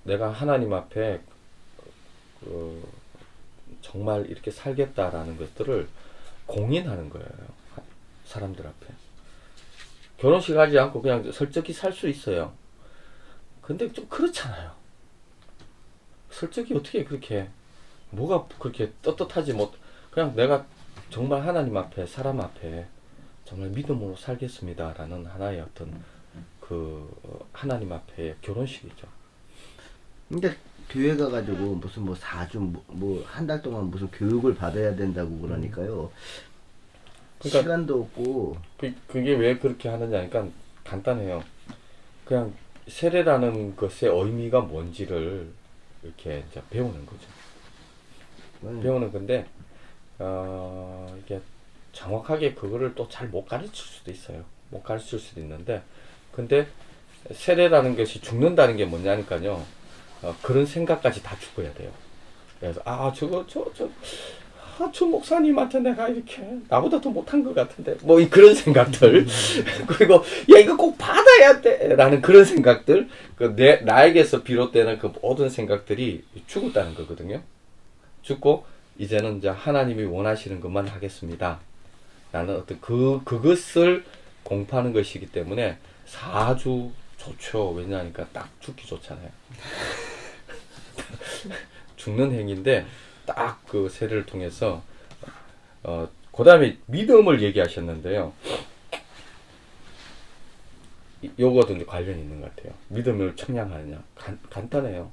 내가 하나님 앞에 정말 이렇게 살겠다라는 것들을 공인하는 거예요. 사람들 앞에. 결혼식 하지 않고 그냥 설적히 살 수 있어요. 근데 좀 그렇잖아요. 설적히 어떻게 그렇게 뭐가 그렇게 떳떳하지 못 그냥 내가 정말 하나님 앞에 사람 앞에 정말 믿음으로 살겠습니다라는 하나의 어떤 그 하나님 앞에 결혼식이죠. 근데 교회 가가지고 무슨 뭐 4주 뭐 한 달 동안 무슨 교육을 받아야 된다고 그러니까요. 그러니까 시간도 없고. 그게 왜 그렇게 하느냐니까 간단해요. 그냥 세례라는 것의 의미가 뭔지를 이렇게 이제 배우는 거죠. 배우는 건데 이게 정확하게 그거를 또 잘 못 가르칠 수도 있어요. 못 가르칠 수도 있는데 근데 세례라는 것이 죽는다는 게 뭐냐니까요. 그런 생각까지 다 죽어야 돼요. 그래서 저 목사님한테 내가 이렇게 나보다 더 못한 것 같은데 뭐 그런 생각들 그리고 야 이거 꼭 받아야 돼라는 그런 생각들 나에게서 비롯되는 그 모든 생각들이 죽었다는 거거든요. 죽고 이제는 이제 하나님이 원하시는 것만 하겠습니다. 라는 어떤 그것을 공포하는 것이기 때문에 4주 좋죠. 왜냐하니까 딱 죽기 좋잖아요. 죽는 행위인데 딱 그 세례를 통해서 그 다음에 믿음을 얘기하셨는데요. 요거도 이제 관련이 있는 것 같아요. 믿음을 청량하느냐 간단해요.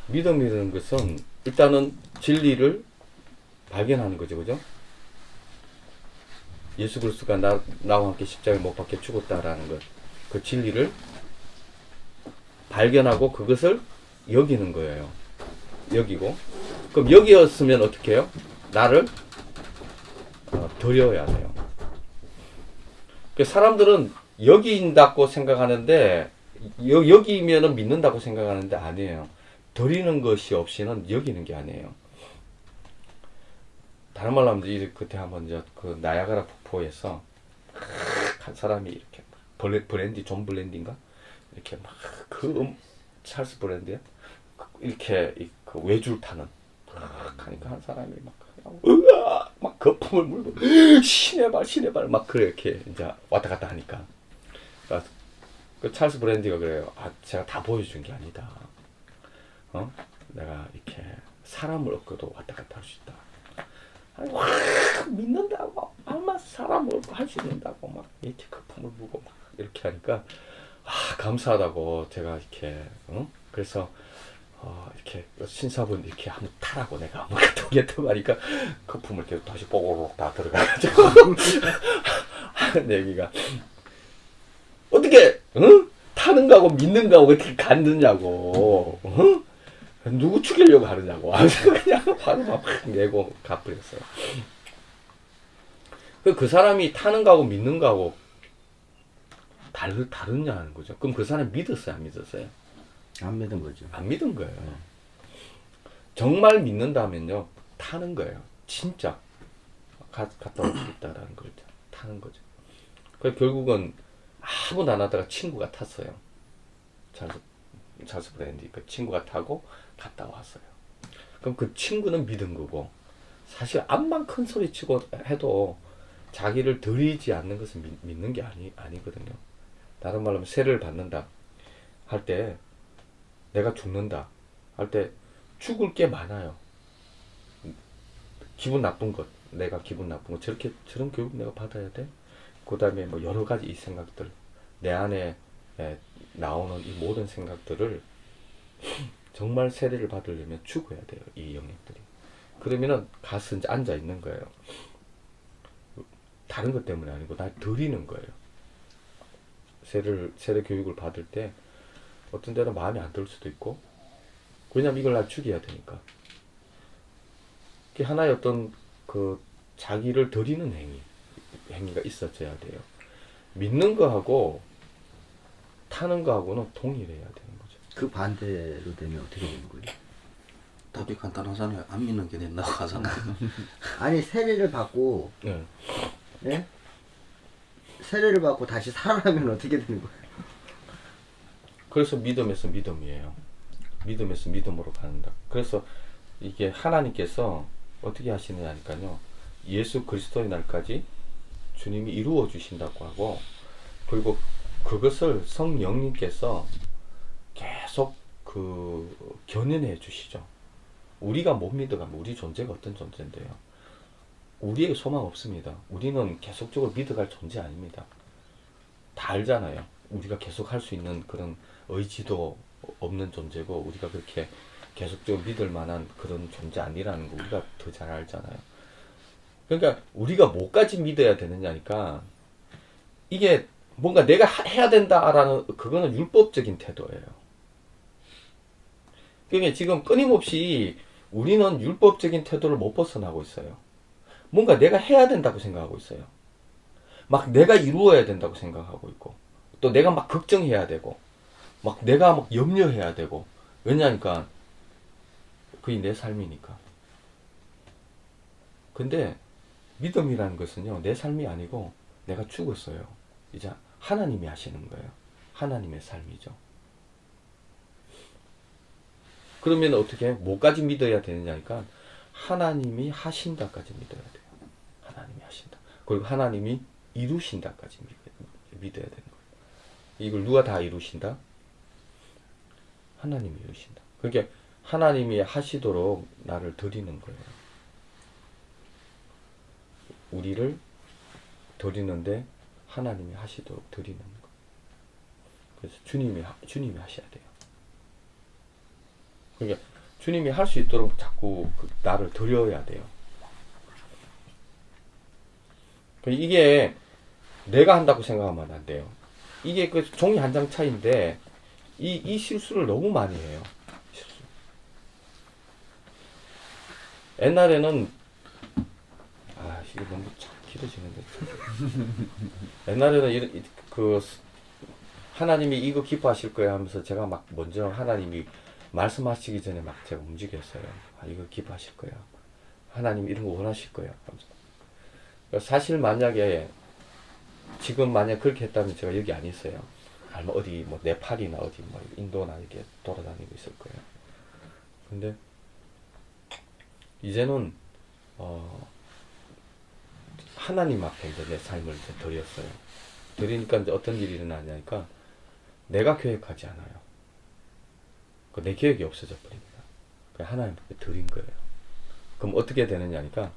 믿음이라는 것은 일단은 진리를 발견하는 거죠, 그죠? 예수 그리스도가 나와 함께 십자가에 못 박혀 죽었다라는 것, 그 진리를 발견하고 그것을 여기는 거예요. 여기고, 그럼 여기였으면 어떻게 해요? 나를 드려야 돼요. 사람들은 여기인다고 생각하는데 여기면은 믿는다고 생각하는데 아니에요. 드리는 것이 없이는 여기는 게 아니에요. 다른 말로 하면 그때 한번 그 나야가라 폭포에서 한 사람이 이렇게 브랜디 존 블렌디인가 이렇게 막 그 찰스 브랜디야 이렇게 그 외줄 타는 하니까 한 사람이 막 하고 으아 막 거품을 물고 신의 발 막 그렇게 이제 왔다 갔다 하니까 그 찰스 브랜디가 그래요. 아 제가 다 보여준 게 아니다. 내가 이렇게 사람을 얻고도 왔다 갔다 할 수 있다. 아니, 와 믿는다고 얼마 사람을 얻고 할 수 있는다고 막 이렇게 거품을 물고 막 이렇게 하니까 감사하다고 제가 이렇게 그래서 이렇게 신사분 이렇게 한번 타라고 내가 한번 갔다 오겠다고 하니까 거품을 이렇게 다시 뽀로록 다 들어가가지고 하는 얘기가 어떻게 타는 거하고 믿는 거하고 어떻게 같느냐고 누구 죽이려고 하느냐고 그냥 화를 막 내고 가버렸어요. 그 사람이 타는 거하고 믿는 거하고 다르냐는 거죠. 그럼 그 사람이 믿었어요, 안 믿었어요? 안 믿은 거죠. 안 믿은 거예요. 정말 믿는다면요, 타는 거예요. 진짜 갔다 올 수 있다라는 걸 타는 거죠. 그래서 결국은 아무도 안 하다가 친구가 탔어요. 찰스 브랜디 그 친구가 타고 갔다 왔어요. 그럼 그 친구는 믿은 거고 사실 암만 큰 소리 치고 해도 자기를 들이지 않는 것은 믿는 게 아니거든요. 다른 말로 하면 세를 받는다 할 때 내가 죽는다 할 때 죽을 게 많아요. 기분 나쁜 것, 내가 기분 나쁜 것, 저런 교육 내가 받아야 돼? 그 다음에 뭐 여러 가지 이 생각들, 내 안에 나오는 이 모든 생각들을 정말 세례를 받으려면 죽어야 돼요. 이 영역들이. 그러면은 가서 이제 앉아 있는 거예요. 다른 것 때문에 아니고 날 드리는 거예요. 세례 교육을 받을 때 어떤 때는 마음에 안 들 수도 있고, 왜냐면 이걸 날 죽여야 되니까. 그게 하나의 어떤 그 자기를 드리는 행위가 있어져야 돼요. 믿는 거하고 타는 거하고는 동일해야 되는 거죠. 그 반대로 되면 어떻게 되는 거예요? 답이 간단하잖아요. 안 믿는 게 된다고 하잖아요. 아니 세례를 받고 네. 예? 세례를 받고 다시 살아나면 어떻게 되는 거예요? 그래서 믿음에서 믿음이에요. 믿음에서 믿음으로 가는다. 그래서 이게 하나님께서 어떻게 하시느냐니까요. 예수 그리스도의 날까지 주님이 이루어 주신다고 하고, 그리고 그것을 성령님께서 계속 견인해 주시죠. 우리가 못 믿어가면 우리 존재가 어떤 존재인데요. 우리에게 소망 없습니다. 우리는 계속적으로 믿어갈 존재 아닙니다. 다 알잖아요. 우리가 계속 할 수 있는 그런 의지도 없는 존재고, 우리가 그렇게 계속적으로 믿을 만한 그런 존재 아니라는 거 우리가 더 잘 알잖아요. 그러니까 우리가 뭐까지 믿어야 되느냐니까, 이게 뭔가 내가 해야 된다라는 그거는 율법적인 태도예요. 그러니까 지금 끊임없이 우리는 율법적인 태도를 못 벗어나고 있어요. 뭔가 내가 해야 된다고 생각하고 있어요. 막 내가 이루어야 된다고 생각하고 있고, 또 내가 막 걱정해야 되고, 막 내가 막 염려해야 되고. 왜냐니까 그게 내 삶이니까. 근데 믿음이라는 것은요, 내 삶이 아니고 내가 죽었어요. 이제 하나님이 하시는 거예요. 하나님의 삶이죠. 그러면 어떻게 뭐까지 믿어야 되느냐니까, 하나님이 하신다까지 믿어야 돼요. 하나님이 하신다. 그리고 하나님이 이루신다까지 믿어야 되는 거예요. 이걸 누가 다 이루신다? 하나님이 이루신다. 그러니까 하나님이 하시도록 나를 드리는 거예요. 우리를 드리는데 하나님이 하시도록 드리는 거예요. 그래서 주님이 하셔야 돼요. 그러니까 주님이 할 수 있도록 자꾸 나를 드려야 돼요. 이게 내가 한다고 생각하면 안 돼요. 이게 그 종이 한 장 차이인데 이 실수를 너무 많이 해요. 실수. 옛날에는 이거 너무 참 길어지는데. 옛날에는 하나님이 이거 기뻐하실 거야 하면서 제가 막 먼저 하나님이 말씀하시기 전에 막 제가 움직였어요. 이거 기뻐하실 거야. 하나님 이런 거 원하실 거야. 사실 만약에 지금 만약 그렇게 했다면 제가 여기 안 있어요. 아마 어디 뭐 네팔이나 어디 뭐 인도나 이렇게 돌아다니고 있을 거예요. 근데 이제는 하나님 앞에 이제 내 삶을 이제 드렸어요. 드리니까 이제 어떤 일이 일어나냐니까 내가 계획하지 않아요. 내 계획이 없어져 버립니다. 그냥 하나님 앞에 드린 거예요. 그럼 어떻게 되느냐니까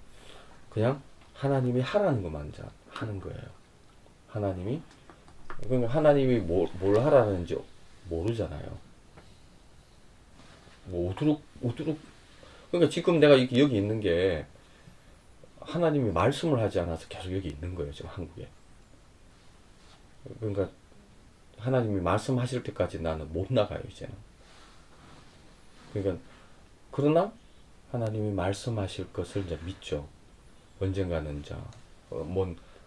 그냥 하나님이 하라는 것만 하는 거예요. 하나님이 그러니까 하나님이 뭘 하라는지 모르잖아요. 뭐 우두룩 그러니까 지금 내가 여기 있는 게 하나님이 말씀을 하지 않아서 계속 여기 있는 거예요. 지금 한국에. 그러니까 하나님이 말씀하실 때까지 나는 못 나가요. 이제는. 그러니까 그러나 하나님이 말씀하실 것을 이제 믿죠. 언젠가는 이제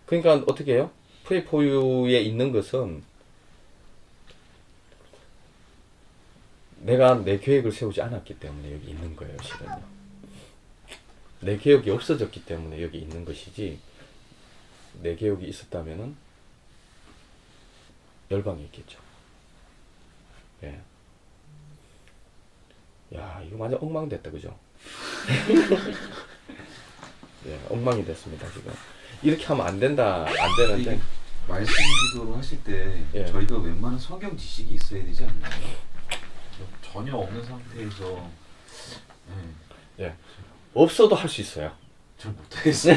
그러니까 어떻게 해요? Pray for You에 있는 것은 내가 내 계획을 세우지 않았기 때문에 여기 있는 거예요. 실은요. 내 계획이 없어졌기 때문에 여기 있는 것이지 내 계획이 있었다면은 열방이 있겠죠. 예. 야, 이거 완전 엉망됐다, 그죠? 예, 엉망이 됐습니다, 지금. 이렇게 하면 안 된다, 안 되는데. 말씀 기도를 하실 때 예. 저희가 웬만한 성경 지식이 있어야 되지 않나요? 전혀 없는 상태에서 예. 없어도 할 수 있어요. 잘 못하겠어요.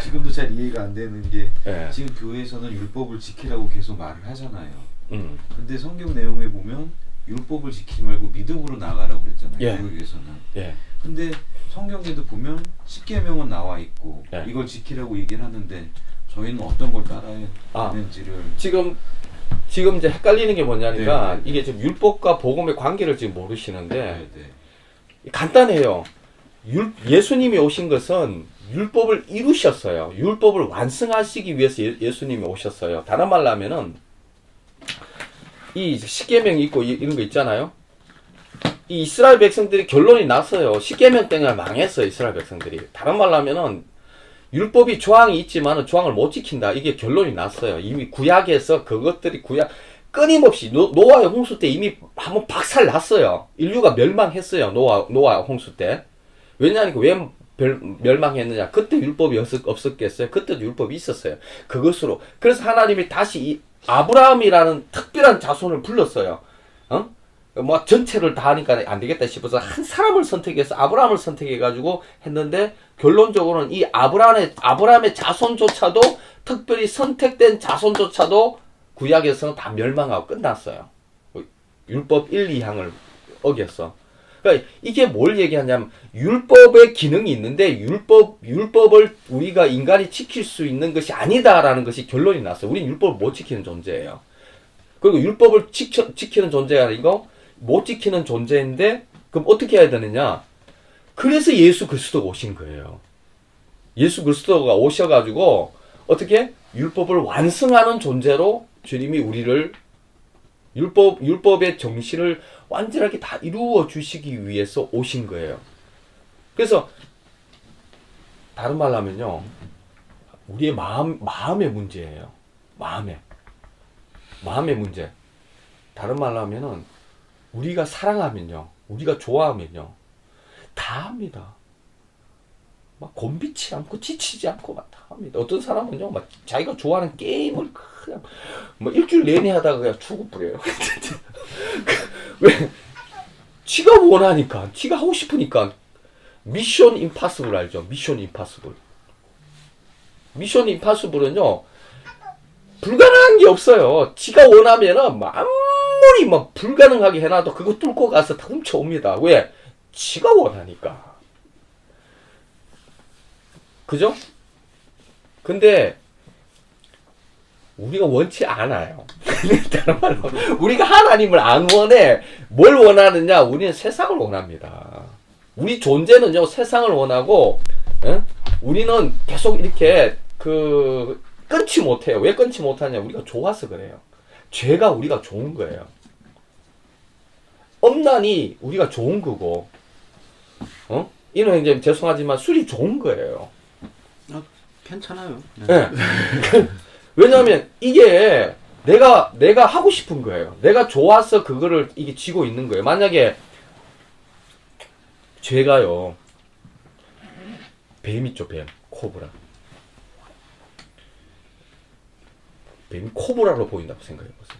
지금도 잘 이해가 안 되는 게 예. 지금 교회에서는 율법을 지키라고 계속 말을 하잖아요. 근데 성경 내용에 보면 율법을 지키지 말고 믿음으로 나가라고 그랬잖아요. 예. 교회에서는. 예. 근데 성경에도 보면 십계명은 나와 있고 예. 이걸 지키라고 얘기를 하는데 저희는 어떤 걸 따라야 되는지를 지금 이제 헷갈리는 게 뭐냐니까 네. 이게 지금 율법과 복음의 관계를 지금 모르시는데 네. 간단해요. 예수님이 오신 것은 율법을 이루셨어요. 율법을 완성하시기 위해서 예수님이 오셨어요. 다른 말로 하면은 이 십계명이 있고 이런 거 있잖아요. 이 이스라엘 백성들이 결론이 났어요. 십계명 때문에 망했어요. 이스라엘 백성들이. 다른 말로 하면은 율법이 조항이 있지만 조항을 못 지킨다. 이게 결론이 났어요. 이미 구약에서 그것들이 끊임없이 노아의 홍수 때 이미 한번 박살 났어요. 인류가 멸망했어요. 노아 홍수 때. 왜냐하니까 왜 멸망했느냐. 그때 율법이 없었겠어요. 그때도 율법이 있었어요. 그것으로. 그래서 하나님이 다시 이 아브라함이라는 특별한 자손을 불렀어요. 뭐 전체를 다 하니까 안 되겠다 싶어서 한 사람을 선택해서 아브라함을 선택해가지고 했는데 결론적으로는 이 아브라함의 자손조차도 특별히 선택된 자손조차도 구약에서는 다 멸망하고 끝났어요. 율법 1, 2항을 어겼어. 그러니까 이게 뭘 얘기하냐면 율법의 기능이 있는데 율법을 우리가 인간이 지킬 수 있는 것이 아니다라는 것이 결론이 났어요. 우리는 율법을 못 지키는 존재예요. 그리고 율법을 지키는 존재가 아니고 못 지키는 존재인데 그럼 어떻게 해야 되느냐? 그래서 예수 그리스도가 오신 거예요. 예수 그리스도가 오셔가지고 어떻게 율법을 완성하는 존재로 주님이 우리를 율법의 정신을 완전하게 다 이루어 주시기 위해서 오신 거예요. 그래서 다른 말로 하면요, 우리의 마음의 문제예요. 마음의 문제. 다른 말로 하면은 우리가 사랑하면요, 우리가 좋아하면요, 다 합니다. 막 곤비치 않고 지치지 않고 막 다 합니다. 어떤 사람은요, 막 자기가 좋아하는 게임을 그냥 뭐 일주일 내내 하다가 그냥 죽어버려요. 왜? 지가 원하니까, 지가 하고 싶으니까. 미션 임파서블 알죠? 미션 임파서블. 미션 임파서블은요, 불가능한 게 없어요. 지가 원하면은 아무리 막 불가능하게 해놔도 그거 뚫고 가서 다 훔쳐옵니다. 왜? 지가 원하니까. 그죠? 근데 우리가 원치 않아요. 다른 말로 우리가 하나님을 안 원해. 뭘 원하느냐? 우리는 세상을 원합니다. 우리 존재는요, 세상을 원하고, 우리는 계속 이렇게 끊지 못해요. 왜 끊지 못하냐? 우리가 좋아서 그래요. 죄가 우리가 좋은 거예요. 엄란이 우리가 좋은 거고, 이런 행정 죄송하지만 술이 좋은 거예요. 괜찮아요. 네. 왜냐하면 이게 내가 하고 싶은 거예요. 내가 좋아서 그거를 이게 쥐고 있는 거예요. 만약에 죄가요. 뱀 있죠, 뱀. 코브라. 뱀이 코브라로 보인다고 생각해보세요.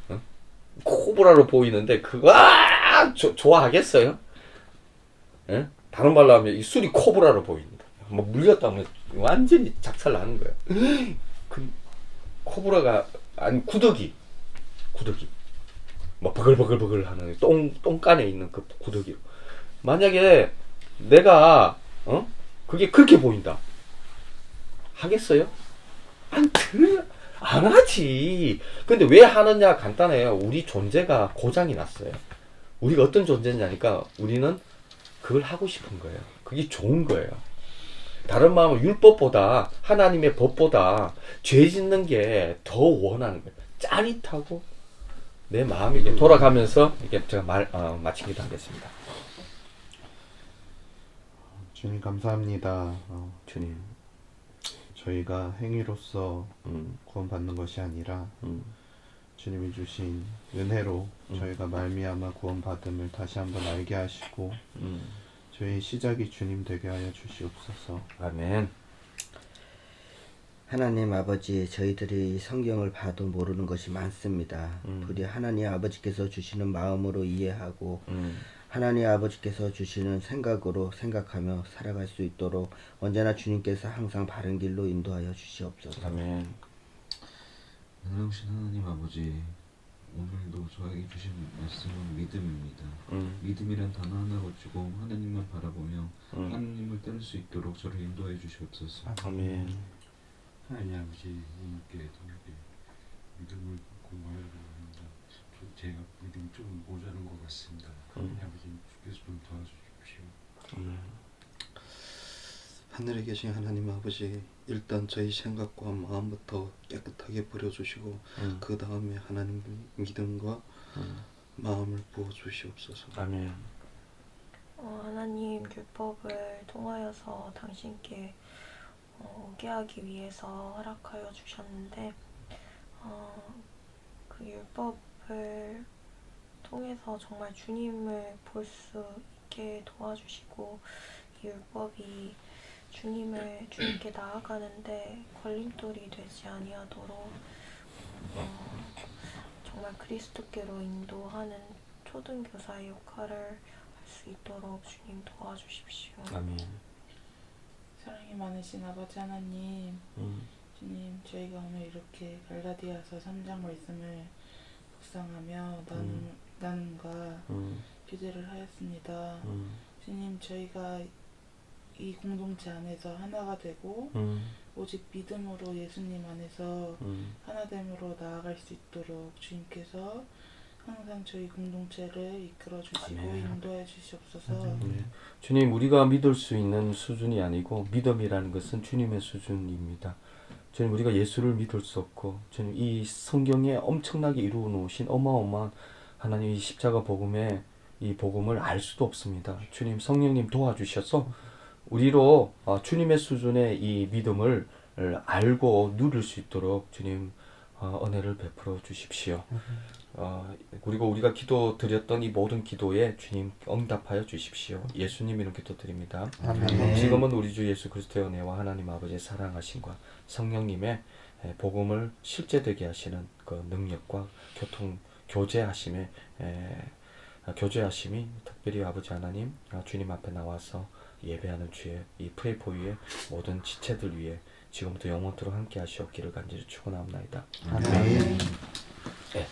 어? 코브라로 보이는데 그거 좋아하겠어요? 예? 다른 말로 하면 이 술이 코브라로 보입니다. 뭐 물렸다면 완전히 작살나는 거예요. 그 코브라가 아니 구더기 뭐 버글버글 하는 똥간에 있는 그 구더기. 만약에 내가 그게 그렇게 보인다 하겠어요? 안 하지. 근데 왜 하느냐 간단해요. 우리 존재가 고장이 났어요. 우리가 어떤 존재냐니까 우리는 그걸 하고 싶은 거예요. 그게 좋은 거예요. 다른 마음은 율법보다 하나님의 법보다 죄 짓는 게 더 원하는 거예요. 짜릿하고 내 마음이 이렇게 돌아가면서 이게 제가 마치기도 하겠습니다. 주님 감사합니다. 주님, 저희가 행위로서 구원받는 것이 아니라 주님이 주신 은혜로 저희가 말미암아 구원받음을 다시 한번 알게 하시고 저희 시작이 주님 되게 하여 주시옵소서. 아멘. 하나님 아버지, 저희들이 성경을 봐도 모르는 것이 많습니다. 부디 하나님 아버지께서 주시는 마음으로 이해하고 하나님 아버지께서 주시는 생각으로 생각하며 살아갈 수 있도록 언제나 주님께서 항상 바른 길로 인도하여 주시옵소서. 아멘. 은혜로우신 하나님 아버지, 오늘도 저에게 주신 말씀은 믿음입니다. 믿음이란 단어 하나 가지고 하나님만 바라보며 하나님을 따를 수 있도록 저를 인도해 주시옵소서. 아멘. 하나님 아버지, 오늘께도 믿음을 공부하려고 합니다. 제가 믿음이 좀 모자란 것 같습니다. 하나님 아버지, 주께서 좀 도와주십시오. 하늘에 계신 하나님 아버지, 일단 저희 생각과 마음부터 깨끗하게 버려주시고 그 다음에 하나님 믿음과 마음을 부어주시옵소서. 아멘. 하나님 율법을 통하여서 당신께 오게 하기 위해서 허락하여 주셨는데 그 율법을 통해서 정말 주님을 볼 수 있게 도와주시고 이 율법이 주님께 나아가는데 걸림돌이 되지 아니하도록 정말 그리스도께로 인도하는 초등교사의 역할을 할 수 있도록 주님 도와주십시오. 아멘. 사랑이 많으신 아버지 하나님, 주님, 저희가 오늘 이렇게 갈라디아서 3장 말씀을 묵상하며 나눔과 교제를 하였습니다. 주님, 저희가 이 공동체 안에서 하나가 되고 오직 믿음으로 예수님 안에서 하나됨으로 나아갈 수 있도록 주님께서 항상 저희 공동체를 이끌어 주시고 인도해 주시옵소서. 주님, 우리가 믿을 수 있는 수준이 아니고 믿음이라는 것은 주님의 수준입니다. 주님, 우리가 예수를 믿을 수 없고 주님, 이 성경에 엄청나게 이루어 놓으신 어마어마한 하나님 이 십자가 복음의 이 복음을 알 수도 없습니다. 주님, 성령님 도와주셔서 우리로 주님의 수준의 이 믿음을 알고 누릴 수 있도록 주님 은혜를 베풀어 주십시오. 그리고 우리가 기도 드렸던 이 모든 기도에 주님 응답하여 주십시오. 예수님 이름 기도드립니다. 아멘. 지금은 우리 주 예수 그리스도의 은혜와 하나님 아버지의 사랑하심과 성령님의 복음을 실제되게 하시는 그 능력과 교제하심이 특별히 아버지 하나님 주님 앞에 나와서 예배하는 주의 이 프레이포유의 모든 지체들 위해 지금부터 영원토록 함께 하시옵기를 간절히 축원합니다. 아멘. 네.